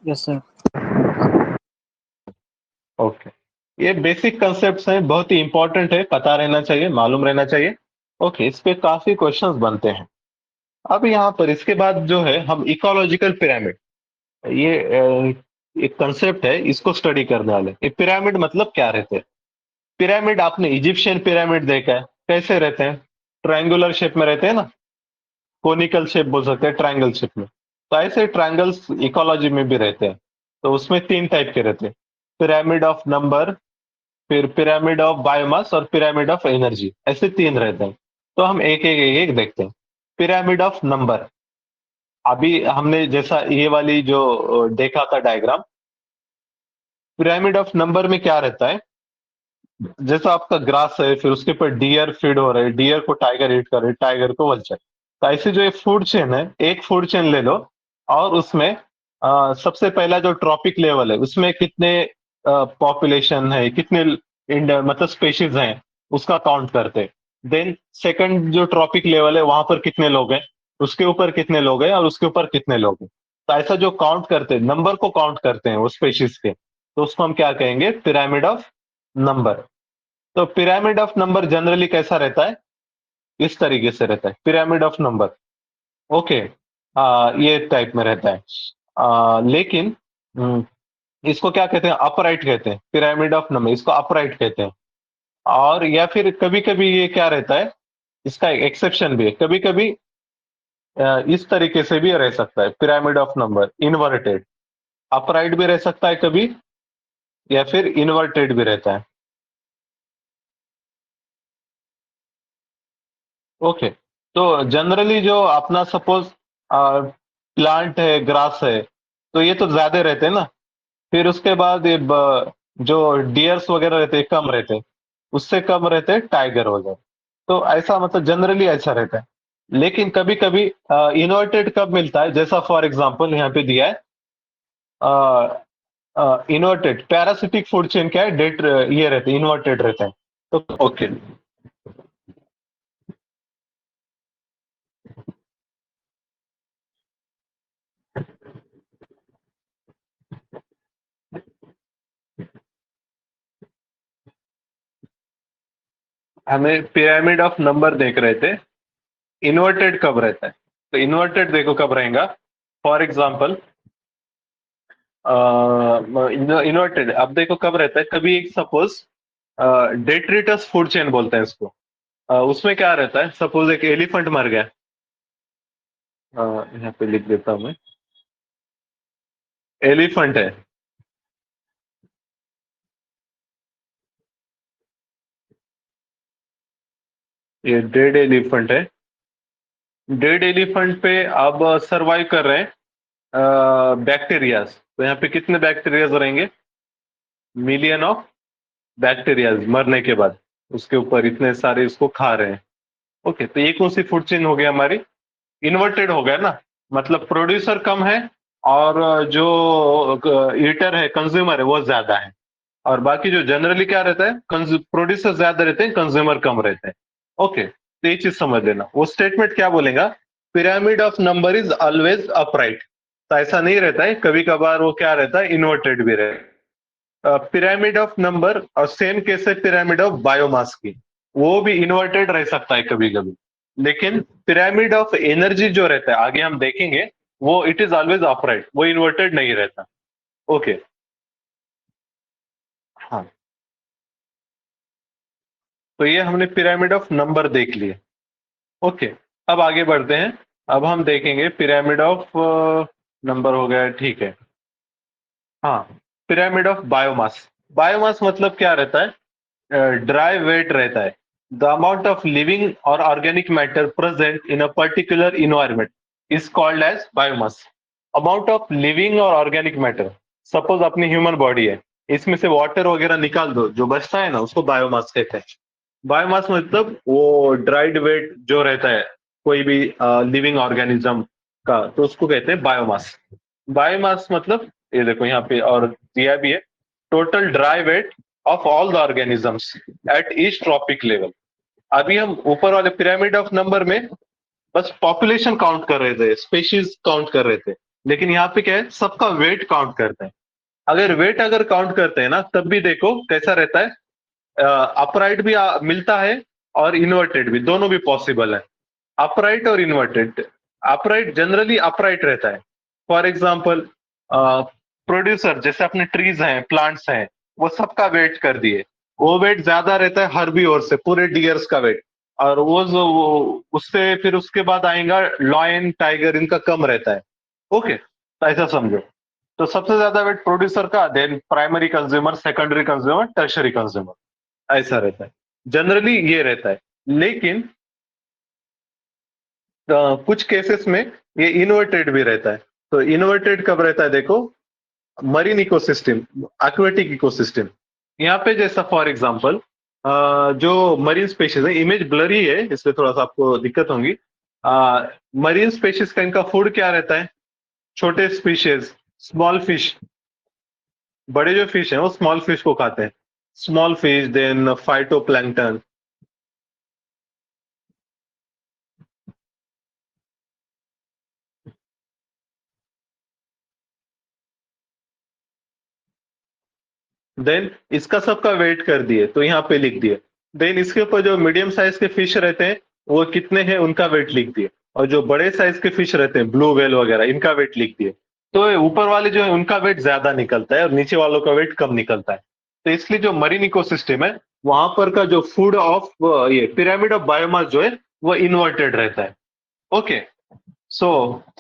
Yes sir. ओके, ये बेसिक कंसेप्ट्स हैं, बहुत ही इंपॉर्टेंट है, पता रहना चाहिए, मालूम रहना चाहिए। ओके, इस पे काफी क्वेश्चंस बनते हैं। अब यहाँ पर इसके बाद जो है हम इकोलॉजिकल पिरामिड, ये एक कंसेप्ट है, इसको स्टडी करने वाले। ये पिरामिड मतलब क्या रहते हैं? पिरामिड आपने इजिप्शियन पिरामिड देखा है, कैसे रहते हैं? ट्रायंगुलर शेप में रहते हैं ना, कोनिकल शेप बोल सकते हैं ट्रायंगल शेप में। तो ऐसे ट्रायंगल्स इकोलॉजी में भी रहते हैं। तो उसमें तीन टाइप के रहते हैं, पिरामिड ऑफ नंबर, फिर पिरामिड ऑफ बायोमास और पिरामिड ऑफ एनर्जी, ऐसे तीन रहते हैं। तो हम एक एक देखते हैं। पिरामिड ऑफ नंबर, अभी हमने जैसा ये वाली जो देखा था डायग्राम, पिरामिड ऑफ नंबर में क्या रहता है, जैसा आपका ग्रास है, फिर उसके ऊपर डियर फीड हो रहे हैं, डियर को टाइगर ईट कर रहे, टाइगर को वल्चर। तो ऐसे जो एक फूड चेन है, एक फूड चेन ले लो, और उसमें सबसे पहला जो ट्रॉपिक लेवल है उसमें कितने पॉपुलेशन है, कितने मतलब स्पेशीज हैं, उसका काउंट करते। देन सेकंड जो ट्रॉपिक लेवल है वहां पर कितने लोग हैं, उसके ऊपर कितने लोग हैं, और उसके ऊपर कितने लोग हैं। तो ऐसा जो काउंट करते, नंबर को काउंट करते हैं वो स्पेशीज के, तो उसको हम क्या कहेंगे, पिरामिड ऑफ नंबर। तो पिरामिड ऑफ नंबर जनरली कैसा रहता है, इस तरीके से रहता है पिरामिड ऑफ नंबर। ओके, ये टाइप में रहता है। लेकिन इसको क्या कहते हैं, अपराइट कहते हैं, पिरामिड ऑफ नंबर इसको अपराइट कहते हैं। और या फिर कभी कभी ये क्या रहता है, इसका एक एक्सेप्शन भी है, कभी कभी इस तरीके से भी रह सकता है pyramid of number, inverted. Upright भी रह सकता है कभी, या फिर इन्वर्टेड भी रहता है। ओके, तो जनरली जो अपना सपोज प्लांट है, ग्रास है, तो ये तो ज्यादा रहते हैं ना। फिर उसके बाद ये जो डियर्स वगैरह रहते हैं कम रहते हैं, उससे कम रहते हैं टाइगर वगैरह। तो ऐसा मतलब जनरली ऐसा रहता है। लेकिन कभी कभी इन्वर्टेड कब मिलता है, जैसा फॉर एग्जांपल यहाँ पे दिया है, इन्वर्टेड पैरासिटिक फूड चेन क्या है, डेट ये रहते हैं, इन्वर्टेड रहते हैं। तो ओके, हमें पिरामिड ऑफ नंबर देख रहे थे, इन्वर्टेड कब रहता है। तो इन्वर्टेड देखो कब रहेगा, फॉर एग्जांपल इन्वर्टेड अब देखो कब रहता है, कभी एक सपोज डेट्रिटस फूड चेन बोलते हैं इसको। उसमें क्या रहता है, सपोज एक एलिफेंट मर गया, यहाँ पे लिख देता हूं मैं, एलिफेंट है, ये डेड एलिफेंट है। डेड एलिफेंट पे अब सरवाइव कर रहे हैं बैक्टीरियाज। तो यहाँ पे कितने बैक्टीरियाज रहेंगे, मिलियन ऑफ बैक्टीरियाज मरने के बाद, उसके ऊपर इतने सारे इसको खा रहे हैं। ओके, तो ये कौन सी फूड चेन हो गई हमारी, इन्वर्टेड हो गया ना, मतलब प्रोड्यूसर कम है और जो ईटर है, कंज्यूमर है, वो ज्यादा है। और बाकी जो जनरली क्या रहता है, प्रोड्यूसर ज्यादा रहते हैं, कंज्यूमर कम रहते हैं। ओके, तो ये चीज समझ लेना। वो स्टेटमेंट क्या बोलेगा, pyramid of number is always upright. तो ऐसा नहीं रहता है, कभी कभार वो क्या रहता है, इन्वर्टेड भी रहता है। पिरामिड ऑफ नंबर, और सेम केस है पिरामिड ऑफ बायोमास की, वो भी इन्वर्टेड रह सकता है कभी कभी। लेकिन पिरामिड ऑफ एनर्जी जो रहता है, आगे हम देखेंगे, वो इट इज ऑलवेज अपराइट, वो इन्वर्टेड नहीं रहता। ओके, हाँ। तो ये हमने पिरामिड ऑफ नंबर देख लिए। ओके, अब आगे बढ़ते हैं। अब हम देखेंगे पिरामिड ऑफ नंबर हो गया, ठीक है। हाँ, पिरामिड ऑफ बायोमास। बायोमास मतलब क्या रहता है, ड्राई वेट रहता है। द अमाउंट ऑफ लिविंग और organic matter present in a particular environment is called as biomass. Amount of living और ऑर्गेनिक मैटर, सपोज अपनी ह्यूमन बॉडी है, इसमें से वाटर वगैरह निकाल दो, जो बचता है ना, उसको बायोमास कहते हैं। बायोमास मतलब वो ड्राइड वेट जो रहता है कोई भी लिविंग ऑर्गेनिज्म का, तो उसको कहते हैं बायोमास। बायोमास मतलब ये देखो यहाँ पे और दिया भी है, total dry weight of all the organisms at each trophic level. अभी हम ऊपर वाले पिरामिड ऑफ नंबर में बस पॉपुलेशन काउंट कर रहे थे, स्पेशीज काउंट कर रहे थे, लेकिन यहाँ पे क्या है, सबका वेट काउंट करते हैं। अगर वेट अगर काउंट करते हैं ना, तब भी देखो कैसा रहता है, अपराइट भी मिलता है और इन्वर्टेड भी, दोनों भी पॉसिबल है, अपराइट और इन्वर्टेड। अपराइट जनरली अपराइट रहता है। फॉर एग्जाम्पल, प्रोड्यूसर जैसे अपने ट्रीज हैं, प्लांट्स हैं, वो सबका वेट कर दिए, वो वेट ज्यादा रहता है हर्बीवोर से, पूरे डियर्स का वेट। और वो जो उससे फिर उसके बाद आएगा लॉयन, टाइगर, इनका कम रहता है। ओके, तो ऐसा समझो। तो सबसे ज्यादा वेट प्रोड्यूसर का, then primary consumer, secondary consumer, tertiary consumer, ऐसा रहता है। जनरली ये रहता है। लेकिन कुछ केसेस में ये इन्वर्टेड भी रहता है। तो इन्वर्टेड कब रहता है, देखो, मरीन इकोसिस्टम, एक्वेटिक इकोसिस्टम, यहाँ पे जैसा फॉर एग्जांपल जो मरीन स्पेशीज है, इमेज ब्लरी है इसलिए थोड़ा सा आपको दिक्कत होगी। मरीन स्पेशीज का इनका फूड क्या रहता है, छोटे स्पीशीज, स्मॉल फिश। बड़े जो फिश हैं वो स्मॉल फिश को खाते हैं, small fish, then phytoplankton. Then इसका सबका वेट कर दिए तो यहाँ पे लिख दिए। देन इसके ऊपर जो मीडियम साइज के फिश रहते हैं वो कितने हैं उनका वेट लिख दिए, और जो बड़े साइज के फिश रहते हैं, ब्लू व्हेल वगैरह, इनका वेट लिख दिए। तो ये ऊपर वाले जो है उनका वेट ज्यादा निकलता है और नीचे वालों का वेट कम निकलता है। तो इसलिए जो मरीन इकोसिस्टम है वहां पर का जो फूड ऑफ ये पिरामिड ऑफ बायोमास जो है वो इन्वर्टेड रहता है। Okay, so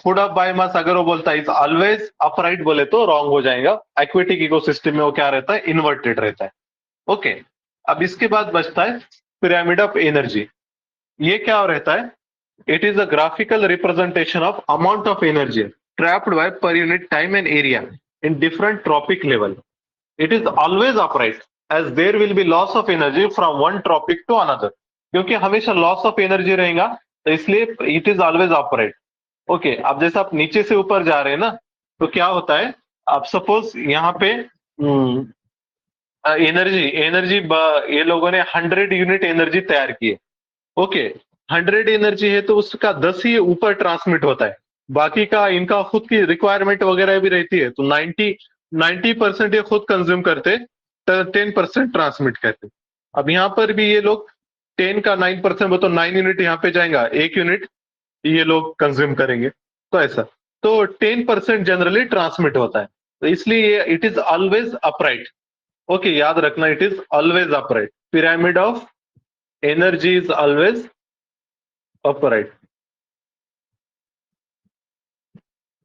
food of biomass अगर वो बोलता है इज ऑलवेज अपराइट, बोले तो रॉन्ग हो जाएगा। एक्वेटिक इकोसिस्टम में वो क्या रहता है, इन्वर्टेड रहता है। ओके, अब इसके बाद बचता है पिरामिड ऑफ एनर्जी। ये क्या रहता है, it is a graphical representation of amount of energy trapped by per unit time and area in different trophic level. It is always upright as there will be loss of energy from one trophic to another. क्योंकि हमेशा loss of energy रहेगा, तो इसलिए it is always upright. Okay, अब जैसे आप नीचे से ऊपर जा रहे हैं ना, तो क्या होता है, आप सपोज यहाँ पे एनर्जी एनर्जी ये लोगों ने 100 यूनिट एनर्जी तैयार की है। ओके, 100 एनर्जी है तो उसका 10 ही ऊपर ट्रांसमिट होता है, बाकी का इनका खुद की रिक्वायरमेंट वगैरह भी रहती है, तो 90% ये खुद कंज्यूम करते, तो 10% ट्रांसमिट करते। अब यहाँ पर भी ये लोग 10 का 9%, वो तो 9 यूनिट यहाँ पे जाएगा, 1 यूनिट ये लोग कंज्यूम करेंगे, तो ऐसा। तो 10% जनरली ट्रांसमिट होता है, तो इसलिए it is always upright. Okay, याद रखना, it is always upright. Pyramid of energy is always upright.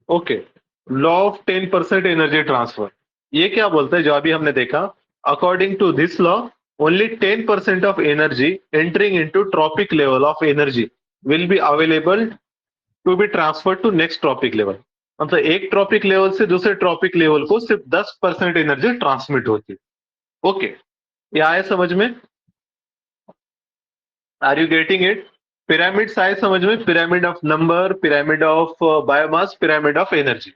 Okay, law of 10% energy transfer, ये क्या बोलता है, जो अभी हमने देखा, according to this law only 10% of energy entering into trophic level of energy will be available to be transfer to next trophic level. मतलब एक ट्रॉपिक लेवल से दूसरे ट्रॉपिक लेवल को सिर्फ 10% एनर्जी ट्रांसमिट होती है। ओके, ये आया समझ में, are you getting it? Pyramids आए समझ में, pyramid of number, pyramid of biomass, pyramid of energy.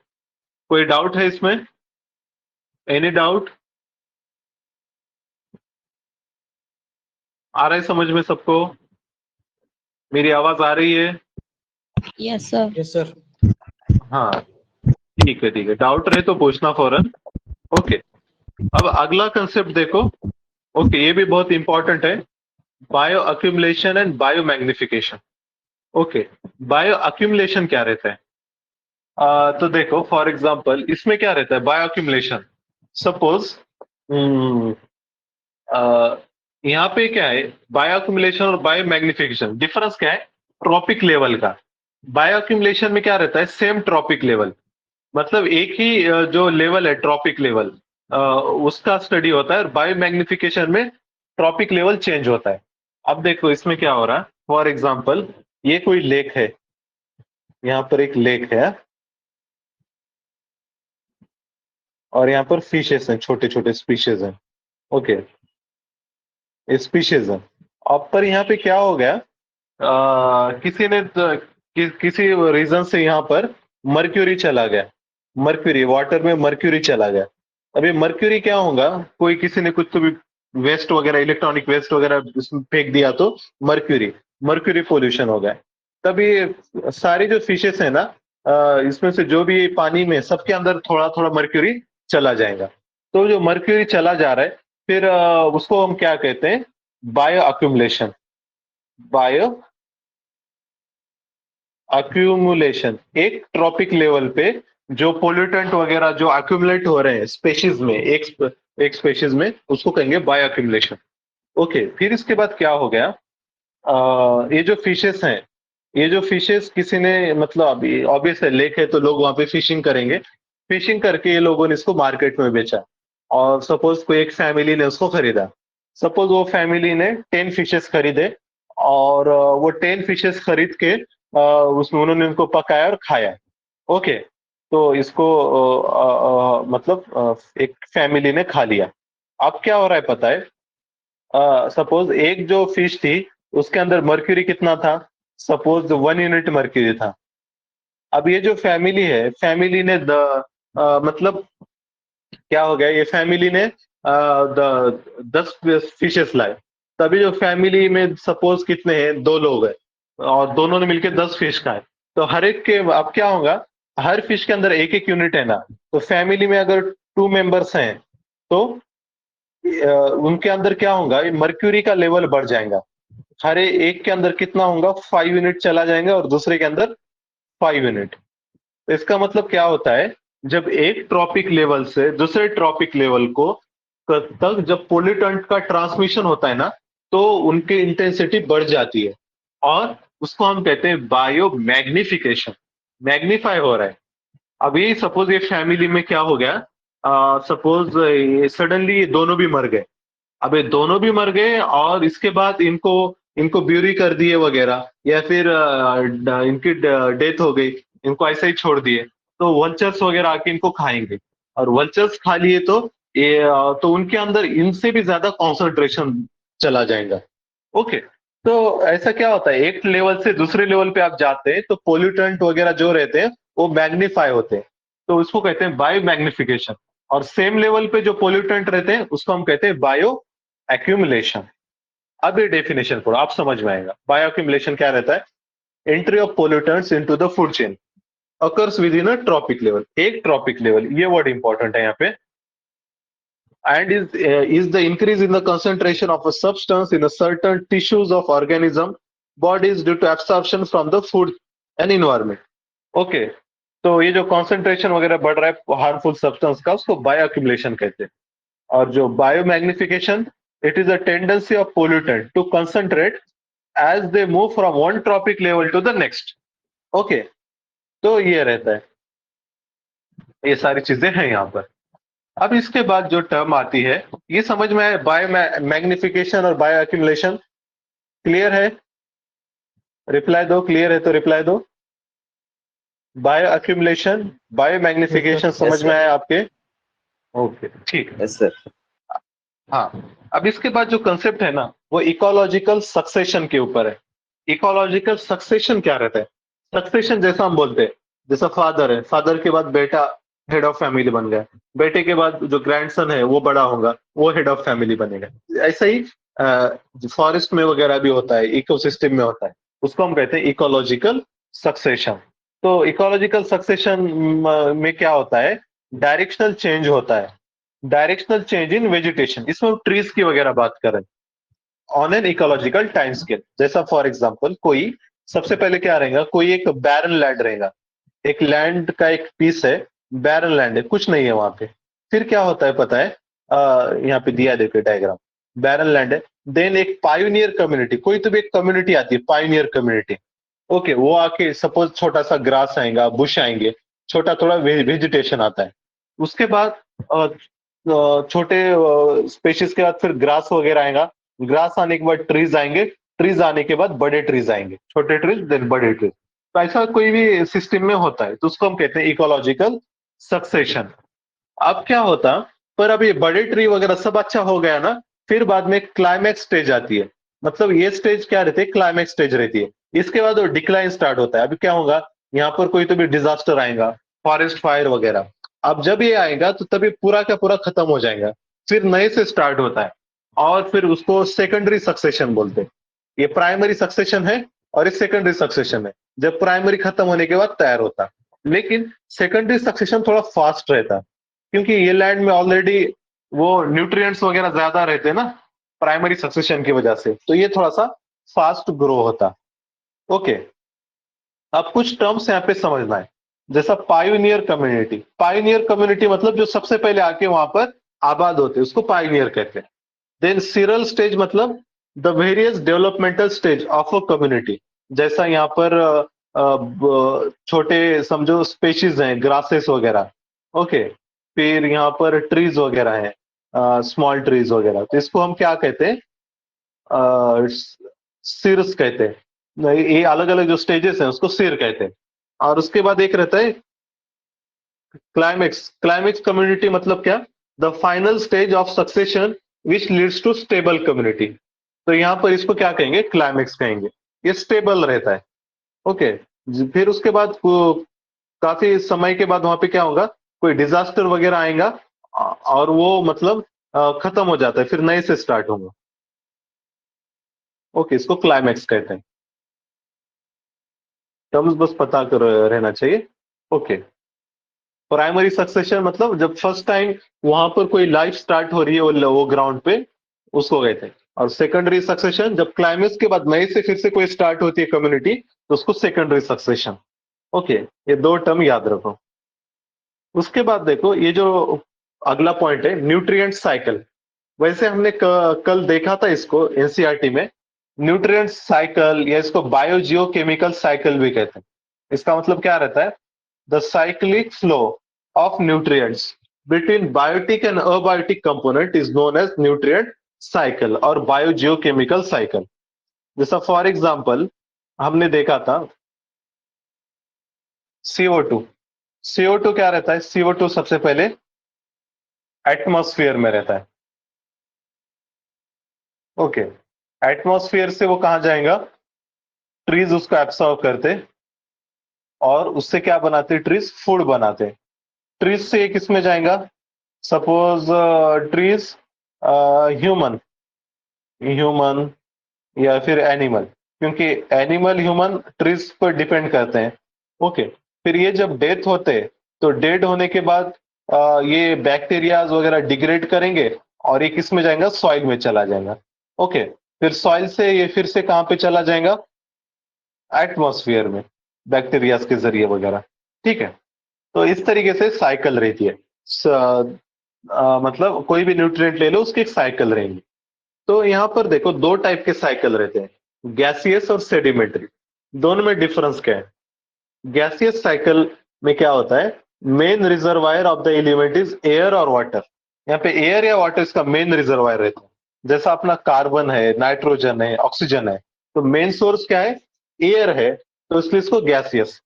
कोई डाउट है इसमें? Any doubt? आ रहा है समझ में सबको? मेरी आवाज आ रही है? Yes sir. Yes sir. हाँ, ठीक है ठीक है, डाउट रहे तो पूछना फौरन। ओके, अब अगला कंसेप्ट देखो। ओके, ये भी बहुत इंपॉर्टेंट है, bio accumulation and bio magnification. Okay, bio accumulation क्या रहता है? तो देखो, फॉर एग्जांपल इसमें क्या रहता है बायो अक्यूमुलेशन। सपोज यहाँ पे क्या है, बायो अक्यूमुलेशन और बायो मैग्निफिकेशन डिफरेंस क्या है? ट्रॉपिक लेवल का। बायो अक्यूमुलेशन में क्या रहता है, सेम ट्रॉपिक लेवल, मतलब एक ही जो लेवल है ट्रॉपिक लेवल, उसका स्टडी होता है। और बायो मैग्निफिकेशन में ट्रॉपिक लेवल चेंज होता है। अब देखो इसमें क्या हो रहा है, फॉर एग्जांपल ये कोई लेक है, यहाँ पर एक लेक है और यहाँ पर फिशेस हैं, छोटे छोटे स्पीशीज हैं। ओके, स्पीशीज है। अब पर यहाँ पे क्या हो गया, किसी ने किसी रीजन से यहाँ पर मर्क्यूरी चला गया, मर्क्यूरी वाटर में मर्क्यूरी चला गया। अभी मर्क्यूरी क्या होगा, कोई किसी ने कुछ तो भी वेस्ट वगैरह, इलेक्ट्रॉनिक वेस्ट वगैरह इसमें फेंक दिया तो मर्क्यूरी मर्क्यूरी पोल्यूशन हो गया। तभी सारी जो फिशेस है ना, इसमें से जो भी पानी में सबके अंदर थोड़ा थोड़ा मर्क्यूरी चला जाएगा। तो जो मर्क्यूरी चला जा रहा है, फिर उसको हम क्या कहते हैं, बायो अक्यूमुलेशन। बायो अक्यूमुलेशन, एक ट्रॉपिक लेवल पे जो पोल्यूटेंट वगैरह जो अक्यूमुलेट हो रहे हैं स्पेशीज में, एक स्पेशीज में, उसको कहेंगे बायो अक्यूमुलेशन। ओके, फिर इसके बाद क्या हो गया, ये जो फिशेस हैं, ये जो फिशेस किसी ने, मतलब ऑब्वियस है लेक है तो लोग वहां पे फिशिंग करेंगे, फिशिंग करके ये लोगों ने इसको मार्केट में बेचा। और सपोज कोई एक फैमिली ने उसको खरीदा, सपोज वो फैमिली ने 10 फिशेस खरीदे और वो 10 फिशेस खरीद के उसमें उन्होंने उनको पकाया और खाया। ओके, तो इसको मतलब एक फैमिली ने खा लिया। अब क्या हो रहा है पता है, सपोज एक जो फिश थी उसके अंदर मर्क्यूरी कितना था, सपोज 1 यूनिट मर्क्यूरी था। अब ये जो फैमिली है, फैमिली ने मतलब क्या हो गया, ये फैमिली ने 10 फिशेस लाए। तभी जो फैमिली में सपोज कितने हैं, 2 लोग हैं और दोनों ने मिलकर 10 फिश खाए। तो हर एक के अब क्या होगा, हर फिश के अंदर एक एक यूनिट है ना, तो फैमिली में अगर 2 मेंबर्स हैं तो उनके अंदर क्या होगा, मर्क्यूरी का लेवल बढ़ जाएगा। हर एक के अंदर कितना होगा, 5 यूनिट चला जाएगा और दूसरे के अंदर 5 यूनिट। तो इसका मतलब क्या होता है, जब एक ट्रॉपिक लेवल से दूसरे ट्रॉपिक लेवल को तक जब पोल्यूटेंट का ट्रांसमिशन होता है ना, तो उनकी इंटेंसिटी बढ़ जाती है और उसको हम कहते हैं बायो मैग्निफिकेशन। मैग्नीफाई हो रहा है। अभी सपोज ये फैमिली में क्या हो गया, सपोज सडनली ये दोनों भी मर गए। अब ये दोनों भी मर गए और इसके बाद इनको इनको ब्यूरी कर दिए वगैरह, या फिर इनकी डेथ हो गई, इनको ऐसे ही छोड़ दिए, तो वल्चर्स वगैरह आके इनको खाएंगे। और वल्चर्स खा लिए तो ये तो उनके अंदर इनसे भी ज्यादा कॉन्सेंट्रेशन चला जाएगा। ओके, तो ऐसा क्या होता है, एक लेवल से दूसरे लेवल पे आप जाते हैं तो पोल्यूटेंट वगैरह जो रहते हैं वो मैग्नीफाई होते हैं, तो उसको कहते हैं बायो मैग्निफिकेशन। और सेम लेवल पे जो पोल्यूटेंट रहते हैं उसको हम कहते हैं बायो एक्यूमुलेशन। अब ये डेफिनेशन पढ़ो, आप समझ में आएगा। बायो एक्यूमुलेशन क्या रहता है, entry of pollutants into the food chain occurs within a trophic level. एक ट्रॉपिक लेवल, ये वर्ड इंपॉर्टेंट है यहाँ पे। and is the increase in the concentration of a substance in a certain tissues of organism bodies due to absorption from the food and environment। Okay, तो ये जो concentration वगैरह बढ़ रहा है हार्मफुल सब्सटेंस का, उसको बायो एक्यूमुलेशन कहते हैं। और जो biomagnification, it is a tendency of pollutant to concentrate as they move from one trophic level to the next. Okay, तो ये रहता है, ये सारी चीजें हैं यहाँ पर। अब इसके बाद जो टर्म आती है, ये समझ में आए, बायो मैग्निफिकेशन और बायो एक्यूमुलेशन। क्लियर है? रिप्लाई दो, क्लियर है तो रिप्लाई दो। बायो एक्यूमुलेशन, बायो मैग्निफिकेशन समझ में आया आपके? ओके, ठीक है। Yes sir. हाँ, अब इसके बाद जो कंसेप्ट है ना, वो इकोलॉजिकल सक्सेशन के ऊपर है। इकोलॉजिकल सक्सेशन क्या रहता है, सक्सेशन जैसा हम बोलते हैं, जैसा फादर है, फादर के बाद बेटा, हेड ऑफ फैमिली बन गया। बेटे के बाद जो ग्रैंडसन है वो बड़ा होगा, वो हेड ऑफ फैमिली बनेगा। ऐसा ही फॉरेस्ट में वगैरह भी होता है, इकोसिस्टम में होता है, उसको हम कहते हैं इकोलॉजिकल सक्सेशन। तो इकोलॉजिकल सक्सेशन में क्या होता है, डायरेक्शनल चेंज होता है, डायरेक्शनल चेंज इन वेजिटेशन। इसमें ट्रीज की वगैरह बात करें on an ecological time scale. जैसा फॉर एग्जांपल कोई, सबसे पहले क्या रहेगा, कोई एक बैरन लैंड रहेगा, एक लैंड का एक पीस है, बैरन लैंड है, कुछ नहीं है वहां पे। फिर क्या होता है पता है, यहाँ पे दिया देखिए डायग्राम, बैरन लैंड है। देन एक पायोनियर कम्युनिटी, कोई तो भी एक कम्युनिटी आती है, पायोनियर कम्युनिटी। ओके, वो आके सपोज छोटा सा ग्रास आएगा, बुश आएंगे, छोटा थोड़ा वेजिटेशन आता है। उसके बाद छोटे स्पेशीज के बाद फिर ग्रास वगैरह आएगा, ग्रास आने के बाद ट्रीज आएंगे, ट्रीज आने के बाद बड़े ट्रीज आएंगे, छोटे ट्रीज देन बड़े ट्रीज। तो ऐसा कोई भी सिस्टम में होता है, तो उसको हम कहते हैं इकोलॉजिकल सक्सेशन। अब क्या होता, पर अब ये बड़े ट्री वगैरह सब अच्छा हो गया ना, फिर बाद में क्लाइमैक्स स्टेज आती है। मतलब ये स्टेज क्या रहती है, क्लाइमैक्स स्टेज रहती है। इसके बाद वो डिक्लाइन स्टार्ट होता है। अभी क्या होगा, यहाँ पर कोई तो भी डिजास्टर आएगा, फॉरेस्ट फायर वगैरह। अब जब ये आएगा तो तभी पूरा का पूरा खत्म हो जाएगा, फिर नए से स्टार्ट होता है, और फिर उसको सेकेंडरी सक्सेशन बोलते हैं। ये प्राइमरी सक्सेशन है और ये सेकेंडरी सक्सेशन है, जब प्राइमरी खत्म होने के बाद तैयार होता। लेकिन सेकेंडरी सक्सेशन थोड़ा फास्ट रहता, क्योंकि ये लैंड में ऑलरेडी वो न्यूट्रिएंट्स वगैरह ज्यादा रहते हैं ना, प्राइमरी सक्सेशन की वजह से, तो ये थोड़ा सा फास्ट ग्रो होता। ओके, अब कुछ टर्म्स यहाँ पे समझना है, जैसा पायोनियर कम्युनिटी। पायोनियर कम्युनिटी मतलब जो सबसे पहले आके वहां पर आबाद होते हैं, उसको पायोनियर कहते हैं। देन सीरल स्टेज मतलब the various developmental stage of a community. जैसा यहाँ पर छोटे समझो स्पेशीज हैं, ग्रासेस वगैरह। ओके, फिर यहाँ पर ट्रीज वगैरह हैं, स्मॉल ट्रीज वगैरह, तो इसको हम क्या कहते हैं, सिर्स कहते हैं। ये अलग अलग जो स्टेजेस हैं उसको सिर कहते हैं। और उसके बाद एक रहता है क्लाइमेक्स। क्लाइमेक्स कम्युनिटी मतलब क्या, the final stage of succession which leads to stable community. तो यहाँ पर इसको क्या कहेंगे, क्लाइमेक्स कहेंगे। ये स्टेबल रहता है। ओके, फिर उसके बाद काफी समय के बाद वहां पे क्या होगा, कोई डिजास्टर वगैरह आएगा, और वो मतलब खत्म हो जाता है, फिर नए से स्टार्ट होगा। ओके, इसको क्लाइमेक्स कहते हैं। टर्म्स बस पता कर रहना चाहिए। ओके, प्राइमरी सक्सेशन मतलब जब फर्स्ट टाइम वहां पर कोई लाइफ स्टार्ट हो रही है वो ग्राउंड पे, उसको कहते हैं। और सेकेंडरी सक्सेशन जब क्लाइमेक्स के बाद नए से फिर से कोई स्टार्ट होती है कम्युनिटी, तो उसको सेकेंडरी सक्सेशन। ओके, ये दो टर्म याद रखो। उसके बाद देखो ये जो अगला पॉइंट है, न्यूट्रिएंट साइकिल। वैसे हमने कल देखा था इसको एनसीईआरटी में। न्यूट्रिएंट साइकिल या इसको बायोजियोकेमिकल साइकिल भी कहते हैं। इसका मतलब क्या रहता है, the cyclic flow of nutrients between biotic and abiotic component is known as nutrient cycle और बायोजियोकेमिकल साइकिल। जैसा फॉर एग्जांपल हमने देखा था CO2। CO2 क्या रहता है, CO2 सबसे पहले एटमॉस्फेयर में रहता है। ओके, एटमॉस्फेयर से वो कहां जाएगा, ट्रीज उसको एब्सॉर्ब करते, और उससे क्या बनाते, ट्रीज फूड बनाते। ट्रीज से ये किस में जाएगा, सपोज ट्रीज ह्यूमन, ह्यूमन या फिर एनिमल, क्योंकि एनिमल ह्यूमन ट्रीज पर डिपेंड करते हैं। ओके, फिर ये जब डेथ होते, तो डेड होने के बाद ये बैक्टीरियाज वगैरह डिग्रेड करेंगे, और ये किस में जाएगा, सॉइल में चला जाएगा। ओके, फिर सॉइल से ये फिर से कहां पे चला जाएगा, एटमॉस्फेयर में, बैक्टीरियाज के जरिए वगैरह। ठीक है, तो इस तरीके से साइकिल रहती है। मतलब कोई भी न्यूट्रिएंट ले लो, उसकी एक साइकिल रहेगी। तो यहाँ पर देखो दो टाइप के साइकिल रहते हैं, गैसियस और सेडिमेंट्री। दोनों में डिफरेंस क्या है, गैसियस साइकिल में क्या होता है, main reservoir of the element is air और वाटर। यहाँ पे एयर या वाटर इसका मेन रिजर्वायर रहता है। जैसा अपना कार्बन है, नाइट्रोजन है, ऑक्सीजन है, तो मेन सोर्स क्या है, एयर है, तो इसलिए इसको गैसियस।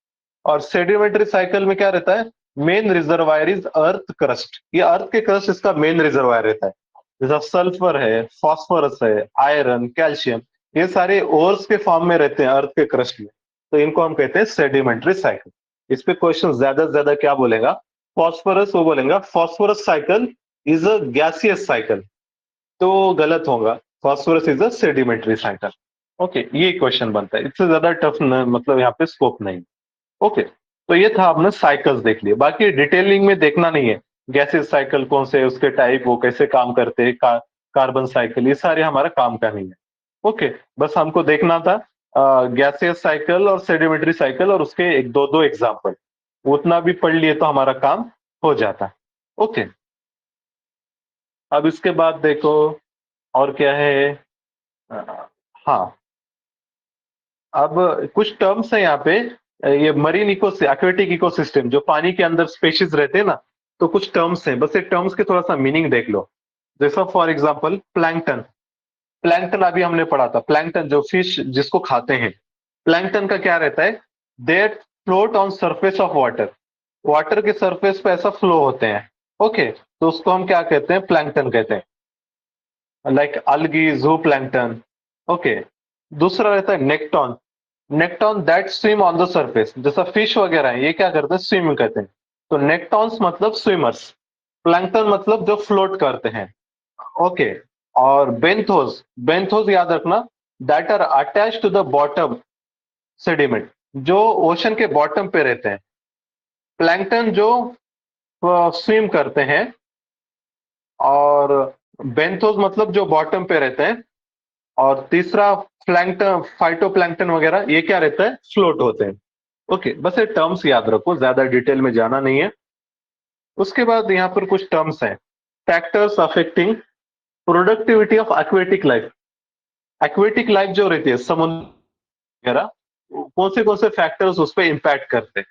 और सेडिमेंट्री साइकिल में क्या रहता है, main reservoir is earth crust. ये अर्थ के क्रस्ट इसका मेन रिजर्वायर रहता है। जैसा सल्फर है, फास्फोरस है, आयरन, कैल्शियम, ये सारे ओर्स के फॉर्म में रहते हैं अर्थ के क्रस्ट में, तो इनको हम कहते हैं सेडिमेंट्री साइकिल। इस पे क्वेश्चन ज्यादा से ज्यादा क्या बोलेगा, फॉस्फोरस वो बोलेंगे phosphorus cycle is a gaseous cycle, तो गलत होगा, phosphorus is a sedimentary cycle. Okay, ये क्वेश्चन बनता है, इससे ज्यादा टफ मतलब यहाँ पे स्कोप नहीं। ओके, तो ये था, आपने साइकिल्स देख लिए, बाकी डिटेलिंग में देखना नहीं है, गैसेस साइकिल कौन से, उसके टाइप, वो कैसे काम करते हैं, कार्बन साइकिल, ये सारे हमारा काम का नहीं है। ओके, बस हमको देखना था गैसियस साइकिल और सेडिमेंट्री साइकिल और उसके एक दो दो एग्जाम्पल, उतना भी पढ़ लिए तो हमारा काम हो जाता। ओके, अब इसके बाद देखो और क्या है। अ, हाँ, अब कुछ टर्म्स है यहाँ पे, ये मरीन इको एक्वेटिक इकोसिस्टम, जो पानी के अंदर स्पेशीज रहते हैं ना, तो कुछ टर्म्स हैं, बस ये टर्म्स के थोड़ा सा मीनिंग देख लो। जैसा फॉर एग्जांपल प्लैंकटन, प्लैंकटन अभी हमने पढ़ा था, प्लैंकटन जो फिश जिसको खाते हैं, प्लैंकटन का क्या रहता है, दे float on surface of water, water के सरफेस पे ऐसा फ्लो होते हैं। ओके, तो उसको हम क्या कहते हैं, प्लैंकटन कहते हैं, लाइक अलगी, जू प्लैंकटन। ओके, दूसरा रहता है nekton, nekton that swim on the surface, जैसा फिश वगैरह है, ये क्या करते हैं, स्विम करते हैं, तो नेक्टॉन्स मतलब स्विमर्स, प्लैंकटन मतलब जो फ्लोट करते हैं। ओके, और बेंथोस, बेंथोस याद रखना, that are attach to the bottom sediment, जो ओशन के बॉटम पे रहते हैं, प्लैंकटन जो स्विम करते हैं, और बेंथोस मतलब जो बॉटम पे रहते हैं, और तीसरा प्लैंकटन, फाइटोप्लैंकटन वगैरह, ये क्या रहता है, फ्लोट होते हैं। ओके, बस ये टर्म्स याद रखो, ज्यादा डिटेल में जाना नहीं है। उसके बाद यहाँ पर कुछ टर्म्स हैं, factors affecting productivity of aquatic life, aquatic life जो रहती है समुद्र वगैरह, कौन से फैक्टर्स उस पर इम्पैक्ट करते हैं।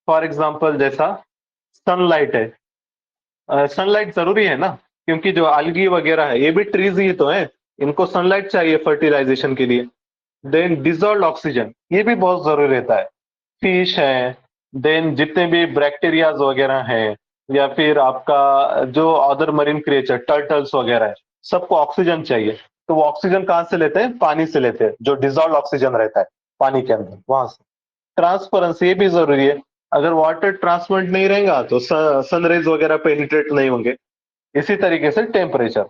फॉर एग्जाम्पल जैसा सनलाइट है, सनलाइट जरूरी है ना, क्योंकि जो algae वगैरह है ये भी ट्रीज ही तो है, इनको सनलाइट चाहिए फर्टिलाइजेशन के लिए। देन डिजॉल्व ऑक्सीजन, ये भी बहुत जरूरी रहता है, फिश है, देन जितने भी बैक्टीरियाज वगैरह हैं, या फिर आपका जो अदर मरीन क्रिएचर टर्टल्स वगैरह है, सबको ऑक्सीजन चाहिए, तो वो ऑक्सीजन कहाँ से लेते हैं, पानी से लेते हैं, जो डिजॉल्व ऑक्सीजन रहता है पानी के अंदर, वहां से। ट्रांसपेरेंसी, ये भी जरूरी है, अगर वाटर ट्रांसपेरेंट नहीं रहेगा तो सनरेज वगैरह पेनिट्रेट नहीं होंगे। इसी तरीके से टेम्परेचर,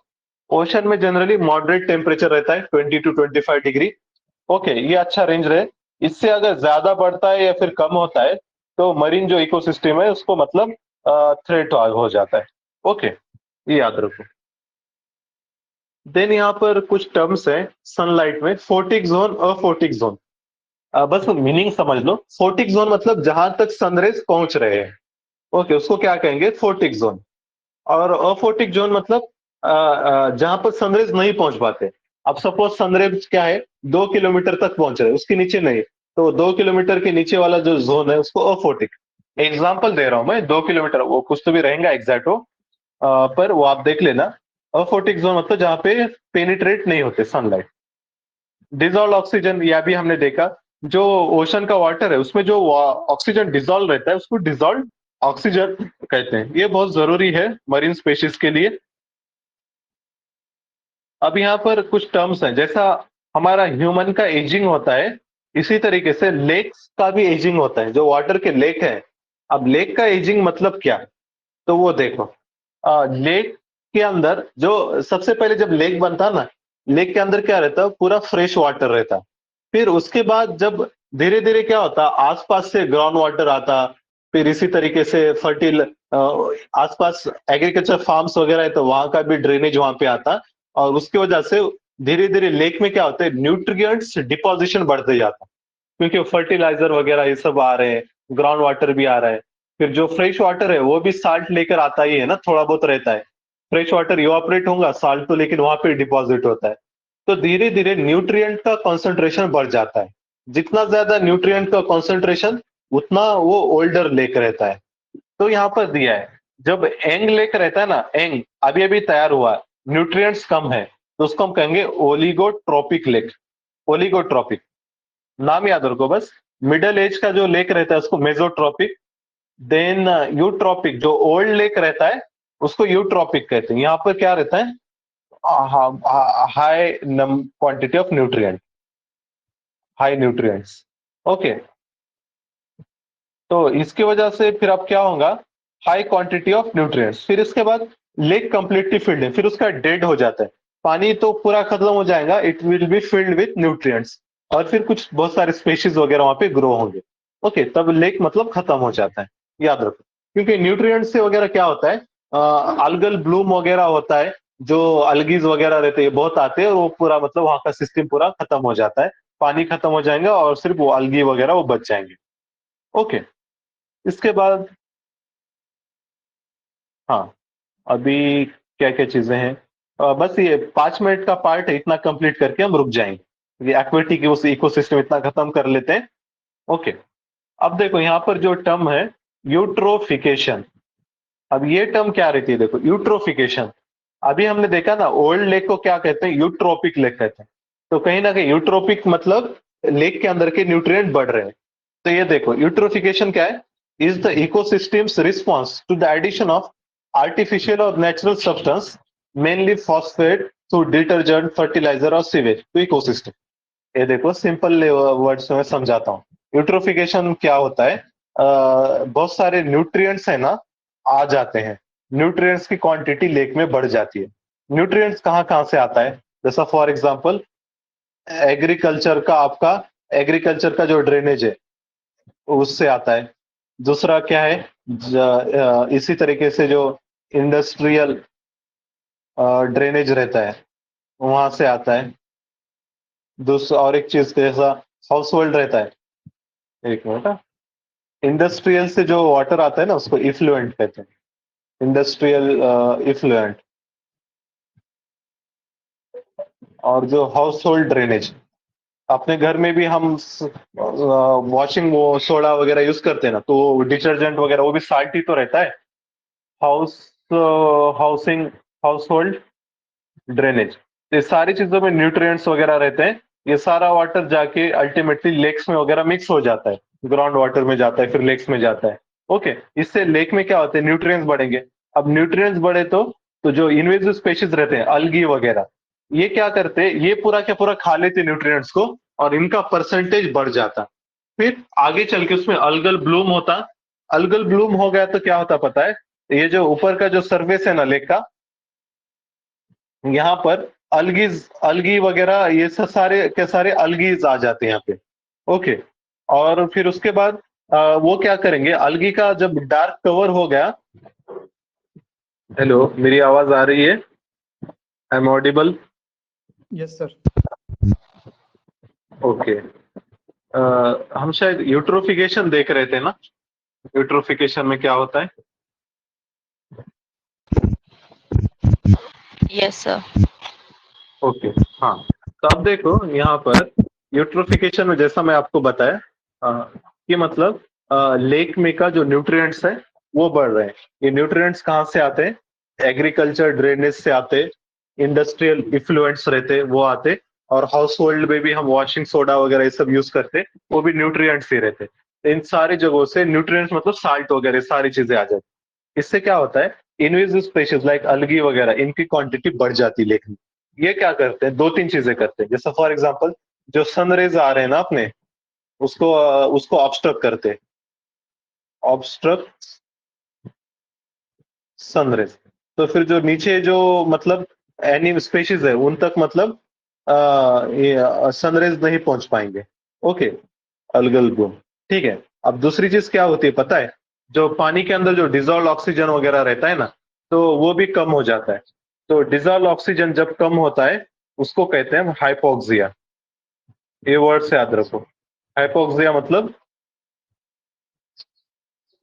ओशन में जनरली मॉडरेट टेम्परेचर रहता है 20 to 25 डिग्री। ओके, ये अच्छा रेंज रहे, इससे अगर ज्यादा बढ़ता है या फिर कम होता है तो मरीन जो इकोसिस्टम है उसको मतलब थ्रेट हो जाता है। ओके, ये याद रखो। देन यहाँ पर कुछ टर्म्स है सनलाइट में, फोटिक जोन, अफोटिक जोन, बस मीनिंग समझ लो, फोटिक जोन मतलब जहां तक सनरेज पहुंच रहे हैं, ओके, उसको क्या कहेंगे, फोटिक जोन। और अफोटिक जोन मतलब जहां पर सनरेज नहीं पहुंच पाते। अब सपोज सनरेज क्या है, 2 किलोमीटर तक पहुंच रहे हैं, उसके नीचे नहीं, तो 2 किलोमीटर के नीचे वाला जो जोन है उसको अफोटिक। एग्जाम्पल दे रहा हूं मैं, 2 किलोमीटर, वो कुछ तो भी रहेगा एग्जैक्ट हो, पर वो आप देख लेना। अफोटिक जोन मतलब जहां पे पेनिट्रेट नहीं होते सनलाइट। डिजॉल्व ऑक्सीजन, या भी हमने देखा, जो ओशन का वाटर है उसमें जो ऑक्सीजन डिजॉल्व रहता है उसको डिजॉल्व ऑक्सीजन कहते हैं, ये बहुत जरूरी है मरीन स्पेशीज के लिए। अब यहाँ पर कुछ टर्म्स हैं, जैसा हमारा ह्यूमन का एजिंग होता है, इसी तरीके से लेक्स का भी एजिंग होता है, जो वाटर के लेक है। अब लेक का एजिंग मतलब क्या, तो वो देखो, लेक के अंदर जो सबसे पहले जब लेक बनता ना, लेक के अंदर क्या रहता, पूरा फ्रेश वाटर रहता। फिर उसके बाद जब धीरे धीरे क्या होता, आसपास से ग्राउंड वाटर आता, फिर इसी तरीके से फर्टिल आसपास एग्रीकल्चर फार्म्स वगैरह है तो वहां का भी ड्रेनेज वहां पे आता, और उसकी वजह से धीरे धीरे लेक में क्या होता है, न्यूट्रिएंट्स डिपोजिशन बढ़ते जाता, क्योंकि फर्टिलाइजर वगैरह ये सब आ रहे हैं, ग्राउंड वाटर भी आ रहा है। फिर जो फ्रेश वाटर है वो भी साल्ट लेकर आता ही है ना, थोड़ा बहुत रहता है, फ्रेश वाटर इवापोरेट होगा, साल्ट तो लेकिन वहां पे डिपॉजिट होता है। तो धीरे धीरे न्यूट्रिएंट का कॉन्सेंट्रेशन बढ़ जाता है, जितना ज्यादा न्यूट्रिएंट का कॉन्सेंट्रेशन उतना वो ओल्डर लेक रहता है। तो यहाँ पर दिया है, जब एंग लेक रहता है ना, एंग अभी अभी तैयार हुआ है, न्यूट्रिएंट्स कम है, तो उसको हम कहेंगे ओलिगोट्रोपिक लेक, ओलिगोट्रोपिक, नाम याद रखो बस। मिडल एज का जो लेक रहता है उसको मेजोट्रॉपिक, देन यूट्रॉपिक, जो ओल्ड लेक रहता है उसको यूट्रॉपिक कहते हैं। यहाँ पर क्या रहता है, high quantity of nutrient, high nutrients. Okay, तो इसकी वजह से फिर अब क्या होगा, हाई क्वांटिटी ऑफ न्यूट्रिएंट्स। फिर इसके बाद लेक कंप्लीटली फिल्ड है, फिर उसका डेड हो जाता है, पानी तो पूरा खत्म हो जाएगा, it will be filled with nutrients, और फिर कुछ बहुत सारे स्पेशीज वगैरह वहां पे ग्रो होंगे। ओके, तब लेक मतलब खत्म हो जाता है, याद रखो। क्योंकि न्यूट्रिएंट्स से वगैरह क्या होता है, अल्गल ब्लूम वगैरह होता है, जो अलगीज वगैरह रहते हैं बहुत आते हैं, और वो पूरा मतलब वहां का सिस्टम पूरा खत्म हो जाता है, पानी खत्म हो जाएगा और सिर्फ वो अलगी वगैरह वो बच जाएंगे। ओके, इसके बाद हाँ, अभी क्या क्या चीजें हैं, बस ये 5 मिनट का पार्ट है, इतना कंप्लीट करके हम रुक जाएंगे, ये एक्विटी की उस इकोसिस्टम इतना खत्म कर लेते हैं। ओके, अब देखो यहाँ पर जो टर्म है यूट्रोफिकेशन, अब ये टर्म क्या रहती है, देखो यूट्रोफिकेशन, अभी हमने देखा ना ओल्ड लेक को क्या कहते हैं, यूट्रोपिक लेक कहते हैं, तो कहीं ना कहीं यूट्रोपिक मतलब लेक के अंदर के न्यूट्रिएंट बढ़ रहे हैं। तो ये देखो यूट्रोफिकेशन क्या है, is the ecosystem's response to the addition of artificial or natural substance, mainly phosphate through detergent, fertiliser or sewage to ecosystem. ये देखो सिंपल वर्ड्स में समझाता हूँ, यूट्रोफिकेशन क्या होता है, बहुत सारे न्यूट्रिएंट्स है ना आ जाते हैं, न्यूट्रिएंट्स की क्वांटिटी लेक में बढ़ जाती है। न्यूट्रिएंट्स कहाँ कहाँ से आता है, जैसा फॉर एग्जांपल एग्रीकल्चर का, आपका एग्रीकल्चर का जो ड्रेनेज है उससे आता है। दूसरा क्या है, इसी तरीके से जो इंडस्ट्रियल ड्रेनेज रहता है वहां से आता है। दूसरा और एक चीज जैसा हाउस होल्ड रहता है, एक मिनट, इंडस्ट्रियल से जो वाटर आता है ना उसको इफ्लुएंट कहते हैं, इंडस्ट्रियल इफ्लुएंट। और जो हाउस होल्ड ड्रेनेज, अपने घर में भी हम वॉशिंग वो सोडा वगैरह यूज करते हैं ना, तो डिटर्जेंट वगैरह वो भी साल्ट ही तो रहता है। House housing house hold drainage, ये सारी चीजों में न्यूट्रिएंट्स वगैरह रहते हैं, ये सारा वाटर जाके अल्टीमेटली लेक्स में वगैरह मिक्स हो जाता है, ग्राउंड वाटर में जाता है, फिर लेक्स में जाता है। ओके, इससे लेक में क्या होता है, न्यूट्रिएंट्स बढ़ेंगे। अब न्यूट्रिएंट्स बढ़े तो जो इन्वेजिव स्पेशीज रहते हैं अलगी वगैरह, ये क्या करते हैं, ये पूरा क्या पूरा खा लेते न्यूट्रिएंट्स को, और इनका परसेंटेज बढ़ जाता। फिर आगे चल के उसमें अलगल ब्लूम होता, अलगल ब्लूम हो गया तो क्या होता पता है, ये जो ऊपर का जो सर्फेस है ना लेक का, यहाँ पर अलगीज अलगी वगैरह ये सब सारे के सारे अलगीज आ जाते हैं यहाँ पे। ओके, और फिर उसके बाद वो क्या करेंगे, अलगी का जब डार्क कवर हो गया, हेलो मेरी आवाज आ रही है, I am audible? Yes sir. Okay, हम शायद यूट्रोफिकेशन देख रहे थे ना, यूट्रोफिकेशन में क्या होता है? Yes sir. ओके, हाँ, तो अब देखो यहाँ पर यूट्रोफिकेशन में जैसा मैं आपको बताया कि मतलब लेक में का जो न्यूट्रिएंट्स है वो बढ़ रहे हैं। ये न्यूट्रिएंट्स कहाँ से आते हैं, एग्रीकल्चर ड्रेनेज से आते, इंडस्ट्रियल इफ्लुएंट्स रहते वो आते, और हाउस होल्ड में भी हम वॉशिंग सोडा वगैरह ये सब यूज करते, वो भी न्यूट्रिएंट्स ही रहते। इन सारी जगहों से न्यूट्रिएंट्स मतलब साल्ट वगैरह सारी चीजें आ जाती। इससे क्या होता है, इनवेसिव स्पेशीज लाइक अलगी वगैरह इनकी क्वांटिटी बढ़ जाती है लेकिन ये क्या करते हैं, दो तीन चीजें करते हैं, जैसे फॉर एग्जांपल जो सनरेज आ रहे हैं ना अपने, उसको ऑब्स्ट्रक्ट करते हैं, ऑब्स्ट्रक्ट सनरेज। तो फिर जो नीचे जो मतलब एनी स्पेशीज है उन तक मतलब सनरेज नहीं पहुंच पाएंगे। ओके, अलगल ब्लूम, ठीक है। अब दूसरी चीज क्या होती है पता है, जो पानी के अंदर जो डिजोल्व ऑक्सीजन वगैरह रहता है ना, तो वो भी कम हो जाता है। तो डिजोल्व ऑक्सीजन जब कम होता है उसको कहते हैं हाइपोक्सिया, ये वर्ड से याद रखो। हाइपोक्सिया मतलब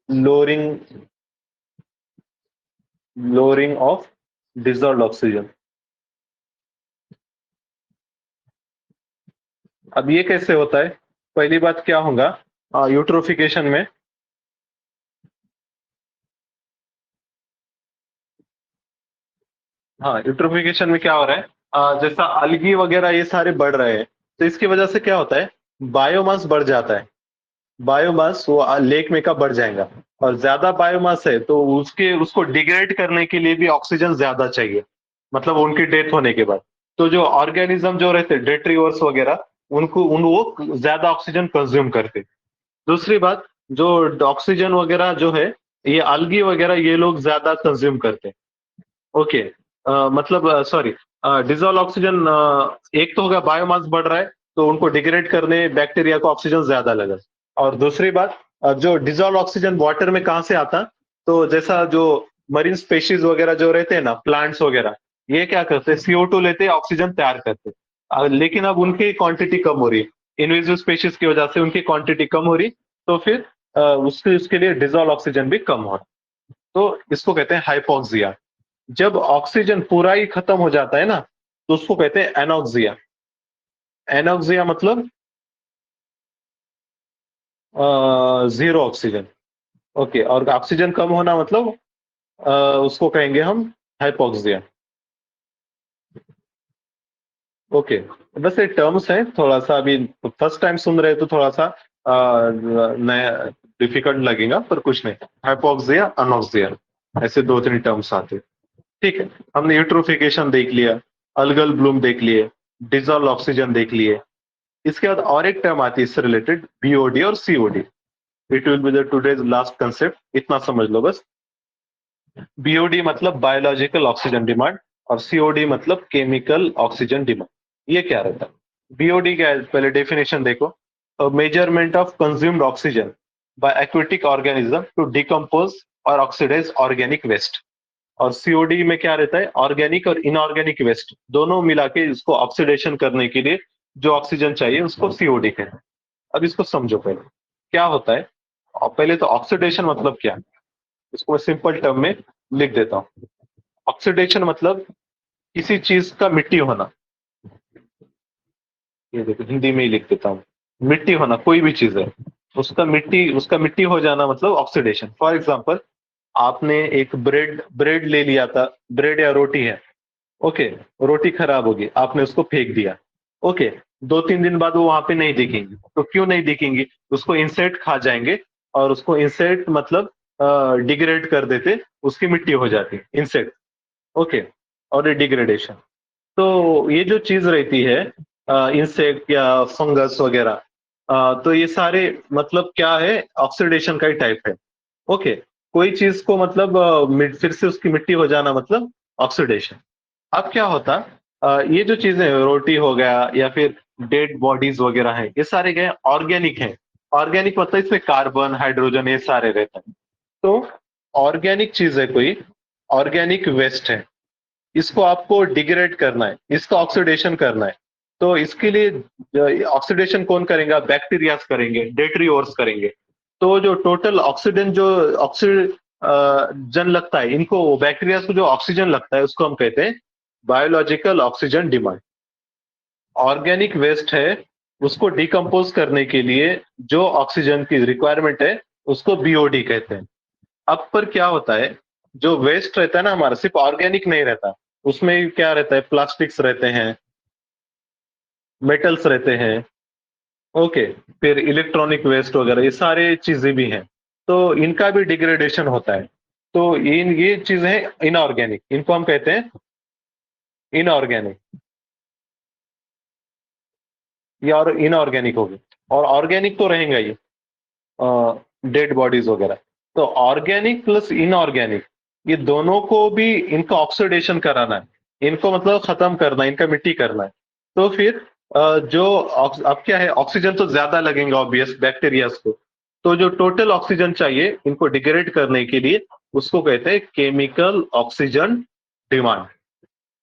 lowering lowering of dissolve oxygen. अब ये कैसे होता है, पहली बात क्या होगा यूट्रोफिकेशन में, हाँ यूट्रोफिकेशन में क्या हो रहा है, जैसा अलगी वगैरह ये सारे बढ़ रहे हैं, तो इसकी वजह से क्या होता है, बायोमास बढ़ जाता है। बायोमास वो लेक में का बढ़ जाएगा, और ज्यादा बायोमास है तो उसको डिग्रेड करने के लिए भी ऑक्सीजन ज्यादा चाहिए, मतलब उनकी डेथ होने के बाद। तो जो ऑर्गेनिज्म जो रहते डेट्रीवर्स वगैरह, वो ज्यादा ऑक्सीजन कंज्यूम करते। दूसरी बात, जो ऑक्सीजन वगैरह जो है ये algae वगैरह ये लोग ज्यादा कंज्यूम करते हैं। ओके, मतलब सॉरी, डिजोल्व ऑक्सीजन, एक तो होगा बायोमास बढ़ रहा है तो उनको डिग्रेड करने बैक्टीरिया को ऑक्सीजन ज्यादा लगा। और दूसरी बात, जो डिजोल्व ऑक्सीजन वाटर में कहाँ से आता, तो जैसा जो मरीन स्पेशीज वगैरह जो रहते हैं ना, प्लांट्स वगैरह, ये क्या करते हैं, CO2 लेते हैं, ऑक्सीजन तैयार करते हैं। लेकिन अब उनकी क्वांटिटी कम हो रही है, इनवेजिव स्पेशीज की वजह से उनकी क्वांटिटी कम हो रही, तो फिर उसके लिए डिजोल्व ऑक्सीजन भी कम हो रहा। तो इसको कहते हैं हाइपोक्सिया। जब ऑक्सीजन पूरा ही खत्म हो जाता है ना, तो उसको कहते हैं एनॉक्सिया। एनॉक्सिया मतलब जीरो ऑक्सीजन। ओके, और ऑक्सीजन कम होना मतलब अ, उसको कहेंगे हम हाइपोक्सिया। ओके, बस ये टर्म्स हैं, थोड़ा सा अभी फर्स्ट टाइम सुन रहे हैं तो थोड़ा सा नया डिफिकल्ट लगेगा, पर कुछ नहीं। हाइपोक्सिया, अनॉक्सिया, ऐसे 2-3 टर्म्स आते हैं। ठीक है, हमने यूट्रोफिकेशन देख लिया, अल्गल ब्लूम देख लिए, डिजोल्व ऑक्सीजन देख लिए। इसके बाद और एक टर्म आती है इससे रिलेटेड, BOD और COD। It will be the today's last concept, इतना समझ लो बस। BOD मतलब बायोलॉजिकल ऑक्सीजन डिमांड, और COD मतलब केमिकल ऑक्सीजन डिमांड। ये क्या रहता है? BOD क्या है, पहले डेफिनेशन देखो। Measurement of consumed oxygen by aquatic organism to decompose और ऑक्सीडाइज ऑर्गेनिक वेस्ट। और COD में क्या रहता है, ऑर्गेनिक और इनऑर्गेनिक वेस्ट दोनों मिला के इसको ऑक्सीडेशन करने के लिए जो ऑक्सीजन चाहिए उसको COD कहते हैं। अब इसको समझो पहले क्या होता है। और पहले तो ऑक्सीडेशन मतलब क्या है, इसको मैं सिंपल टर्म में लिख देता हूँ। ऑक्सीडेशन मतलब किसी चीज का मिट्टी होना। ये देखो हिंदी में ही लिख देता हूँ, मिट्टी होना, कोई भी चीज है उसका मिट्टी हो जाना मतलब ऑक्सीडेशन। फॉर एग्जाम्पल, आपने एक ब्रेड ले लिया था, ब्रेड या रोटी है। ओके, रोटी खराब होगी, आपने उसको फेंक दिया। ओके, 2-3 दिन बाद वो वहां पे नहीं दिखेंगी। तो क्यों नहीं दिखेंगी? उसको इंसेक्ट खा जाएंगे, और उसको इंसेक्ट मतलब डिग्रेड कर देते, उसकी मिट्टी हो जाती इंसेक्ट। ओके, और ये डिग्रेडेशन। तो ये जो चीज रहती है, इंसेक्ट या फंगस वगैरह, तो ये सारे मतलब क्या है, ऑक्सीडेशन का ही टाइप है। ओके, कोई चीज को मतलब फिर से उसकी मिट्टी हो जाना मतलब ऑक्सीडेशन। अब क्या होता, ये जो चीजें रोटी हो गया या फिर डेड बॉडीज वगैरह है, ये सारे क्या है, ऑर्गेनिक है। ऑर्गेनिक मतलब इसमें कार्बन, हाइड्रोजन ये सारे रहते हैं। तो ऑर्गेनिक चीज है कोई, ऑर्गेनिक वेस्ट है, इसको आपको डिग्रेड करना है, इसका ऑक्सीडेशन करना है। तो इसके लिए ऑक्सीडेशन कौन करेगा, बैक्टीरियाज करेंगे, डेट्रियोर्स करेंगे। तो जो टोटल ऑक्सीजन जो ऑक्सीजन लगता है इनको, बैक्टीरिया को जो ऑक्सीजन लगता है उसको हम कहते हैं biological oxygen demand. Organic waste है, उसको डिकम्पोज करने के लिए जो ऑक्सीजन की रिक्वायरमेंट है उसको BOD कहते हैं। अब पर क्या होता है, जो वेस्ट रहता है ना हमारा, सिर्फ ऑर्गेनिक नहीं रहता, उसमें क्या रहता है, प्लास्टिक्स रहते हैं, मेटल्स रहते हैं। ओके, फिर इलेक्ट्रॉनिक वेस्ट वगैरह ये सारे चीजें भी हैं, तो इनका भी डिग्रेडेशन होता है। तो ये चीजें हैं इनऑर्गेनिक, इनको हम कहते हैं इनऑर्गेनिक, या और इनऑर्गेनिक होगी। और ऑर्गेनिक तो रहेगा ही, डेड बॉडीज वगैरह। तो ऑर्गेनिक प्लस इनऑर्गेनिक, ये दोनों को भी इनका ऑक्सीडेशन कराना है, इनको मतलब खत्म करना है, इनका मिट्टी करना है। तो फिर अब क्या है, ऑक्सीजन तो ज्यादा लगेगा ऑब्वियस बैक्टीरियाज को। तो जो टोटल ऑक्सीजन चाहिए इनको डिग्रेड करने के लिए उसको कहते हैं chemical oxygen demand.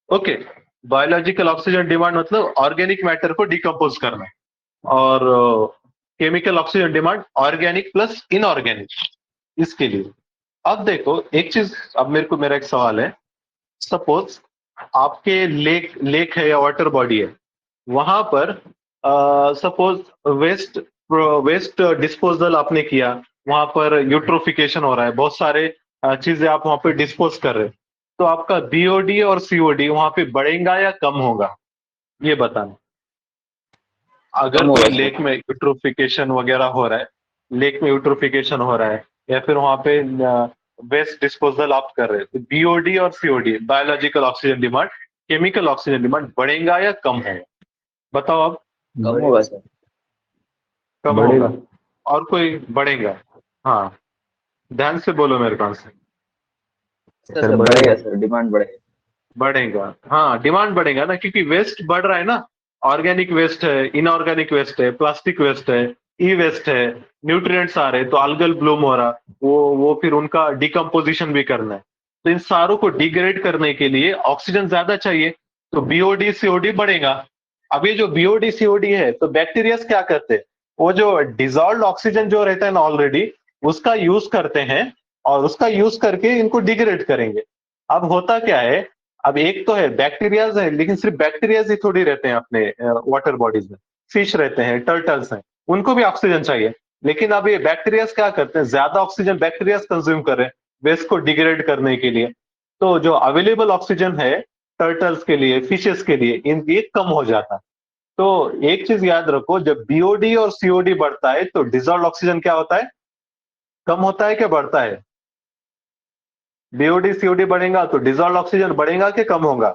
Okay, biological oxygen demand मतलब ऑर्गेनिक मैटर को डिकम्पोज करना, और chemical oxygen demand organic plus inorganic, इसके लिए। अब देखो एक चीज, अब मेरा एक सवाल है। सपोज आपके लेक है या वाटर बॉडी है, वहां पर सपोज वेस्ट वेस्ट डिस्पोजल आपने किया, वहां पर यूट्रोफिकेशन हो रहा है, बहुत सारे चीजें आप वहां पे डिस्पोज कर रहे हैं। तो आपका BOD और COD वहां पे बढ़ेगा या कम होगा, ये बताना। अगर कम होगा कोई सर। लेक में यूट्रोफिकेशन वगैरह हो रहा है, लेक में यूट्रोफिकेशन हो रहा है, या फिर वहां पे वेस्ट डिस्पोजल आप कर रहे हैं, तो BOD और COD biological oxygen demand, chemical oxygen demand बढ़ेगा या कम होगा, बताओ अब। कम होगा सर। कम बढ़ेगा। होगा। और कोई बढ़ेगा? हाँ, ध्यान से बोलो मेरे पास। सर बढ़ेगा सर, डिमांड बढ़ेगा। बढ़ेगा, हाँ डिमांड बढ़ेगा ना, क्योंकि वेस्ट बढ़ रहा है ना। ऑर्गेनिक वेस्ट है, इनऑर्गेनिक वेस्ट है, प्लास्टिक वेस्ट है, ई वेस्ट है, न्यूट्रिएंट्स आ रहे, तो अल्गल ब्लूम हो रहा, वो फिर उनका डिकम्पोजिशन भी करना है। तो इन सारों को डिग्रेड करने के लिए ऑक्सीजन ज्यादा चाहिए, तो बीओडी सीओडी बढ़ेगा। अब ये जो बीओडी सीओडी है, तो बैक्टीरिया क्या करते हैं, वो जो डिजॉल्व ऑक्सीजन जो रहता है ना ऑलरेडी, उसका यूज करते हैं, और उसका यूज करके इनको डिग्रेड करेंगे। अब होता क्या है, अब एक तो है बैक्टीरियाज है, लेकिन सिर्फ बैक्टीरियाज ही थोड़ी रहते हैं अपने वाटर बॉडीज में। फिश रहते हैं, टर्टल्स हैं, उनको भी ऑक्सीजन चाहिए। लेकिन अब ये बैक्टीरियाज क्या करते हैं, ज्यादा ऑक्सीजन बैक्टीरियाज कंज्यूम कर रहे हैं वेस्ट को डिग्रेड करने के लिए। तो जो अवेलेबल ऑक्सीजन है टर्टल्स के लिए, फिशेस के लिए, ये कम हो जाता है। तो एक चीज याद रखो, जब बीओडी और सीओडी बढ़ता है तो डिजॉल्व ऑक्सीजन क्या होता है, कम होता है क्या बढ़ता है? बीओडी सीओडी बढ़ेगा तो डिजॉल्व ऑक्सीजन बढ़ेगा कि कम होगा?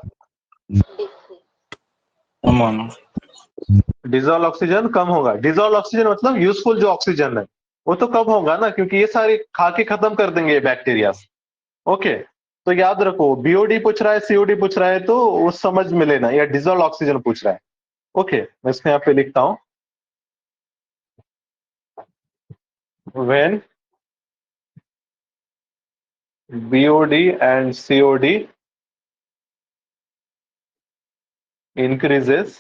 डिजॉल्व ऑक्सीजन कम होगा। डिजॉल्व ऑक्सीजन मतलब यूजफुल जो ऑक्सीजन है वो तो कम होगा ना, क्योंकि ये सारे खा के खत्म कर देंगे ये बैक्टीरिया। ओके, तो याद रखो, बीओडी पूछ रहा है, सीओडी पूछ रहा है, तो वो समझ में लेना, या डिजॉल्व ऑक्सीजन पूछ रहा है। ओके, मैं इसको यहाँ पे लिखता हूं। When BOD and COD increases,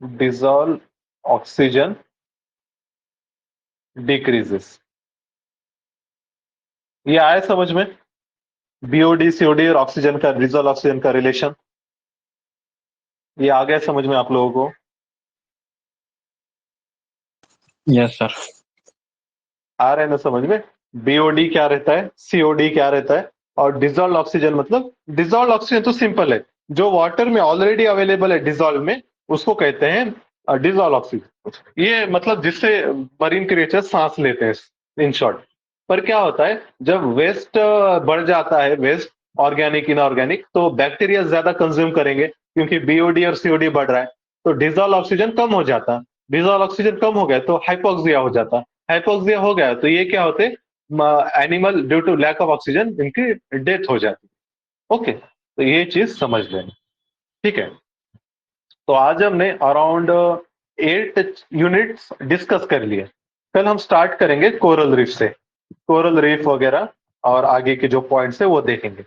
dissolve oxygen decreases। ये आया समझ में? बीओडी सीओडी और ऑक्सीजन का, डिजॉल्व ऑक्सीजन का रिलेशन, ये आ गया समझ में आप लोगों को? Yes sir. आ रहे हैं ना समझ में? बीओडी क्या रहता है, सीओडी क्या रहता है, और डिजॉल्व ऑक्सीजन मतलब, डिजॉल्व ऑक्सीजन तो सिंपल है, जो वाटर में ऑलरेडी अवेलेबल है डिजॉल्व में, उसको कहते हैं डिजॉल्व ऑक्सीजन। ये मतलब जिससे मरीन क्रिएचर सांस लेते हैं इन शॉर्ट। पर क्या होता है, जब वेस्ट बढ़ जाता है, वेस्ट ऑर्गेनिक इनऑर्गेनिक, तो बैक्टीरिया ज्यादा कंज्यूम करेंगे, क्योंकि बीओडी और सीओडी बढ़ रहा है, तो डिजॉल्व ऑक्सीजन कम हो जाता। डिजॉल्व ऑक्सीजन कम हो गया तो हाइपोक्सिया हो जाता। हाइपोक्सिया हो गया तो ये क्या होते, animal due to lack of oxygen इनकी डेथ हो जाती। ओके, तो ये चीज समझ लेना, ठीक है। तो आज हमने अराउंड 8 यूनिट्स डिस्कस कर लिए। कल हम स्टार्ट करेंगे कोरल रीफ से, कोरल रीफ वगैरह, और आगे के जो पॉइंट्स है वो देखेंगे।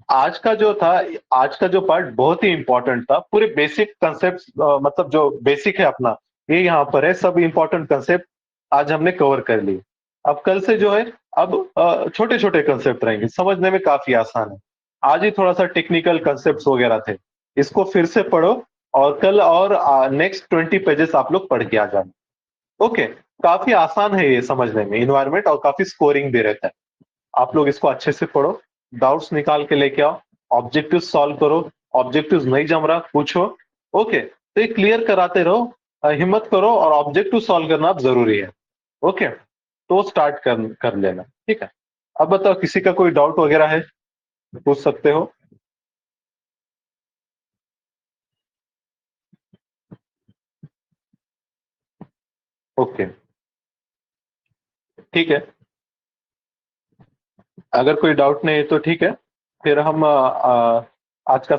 आज का जो था, आज का जो पार्ट बहुत ही इंपॉर्टेंट था, पूरे बेसिक कंसेप्ट, मतलब जो बेसिक है अपना, ये यहाँ पर है, सब इंपॉर्टेंट कंसेप्ट आज हमने कवर कर लिए। अब कल से जो है, अब छोटे छोटे कंसेप्ट रहेंगे, समझने में काफी आसान है। आज ही थोड़ा सा टेक्निकल कंसेप्ट वगैरह थे, इसको फिर से पढ़ो, और कल और नेक्स्ट 20 पेजेस आप लोग पढ़ के आ जाना। ओके, काफी आसान है ये समझने में, इन्वायरमेंट, और काफी स्कोरिंग भी रहता है। आप लोग इसको अच्छे से पढ़ो, डाउट्स निकाल के लेके आओ, ऑब्जेक्टिव सॉल्व करो, ऑब्जेक्टिव नहीं जम रहा पूछो। ओके, तो ये क्लियर कराते रहो, हिम्मत करो, और ऑब्जेक्टिव सॉल्व करना अब जरूरी है। ओके, तो स्टार्ट कर लेना, ठीक है। अब बताओ, किसी का कोई डाउट वगैरह है, पूछ सकते हो। ओके, ठीक है, अगर कोई डाउट नहीं है तो ठीक है, फिर हम आज का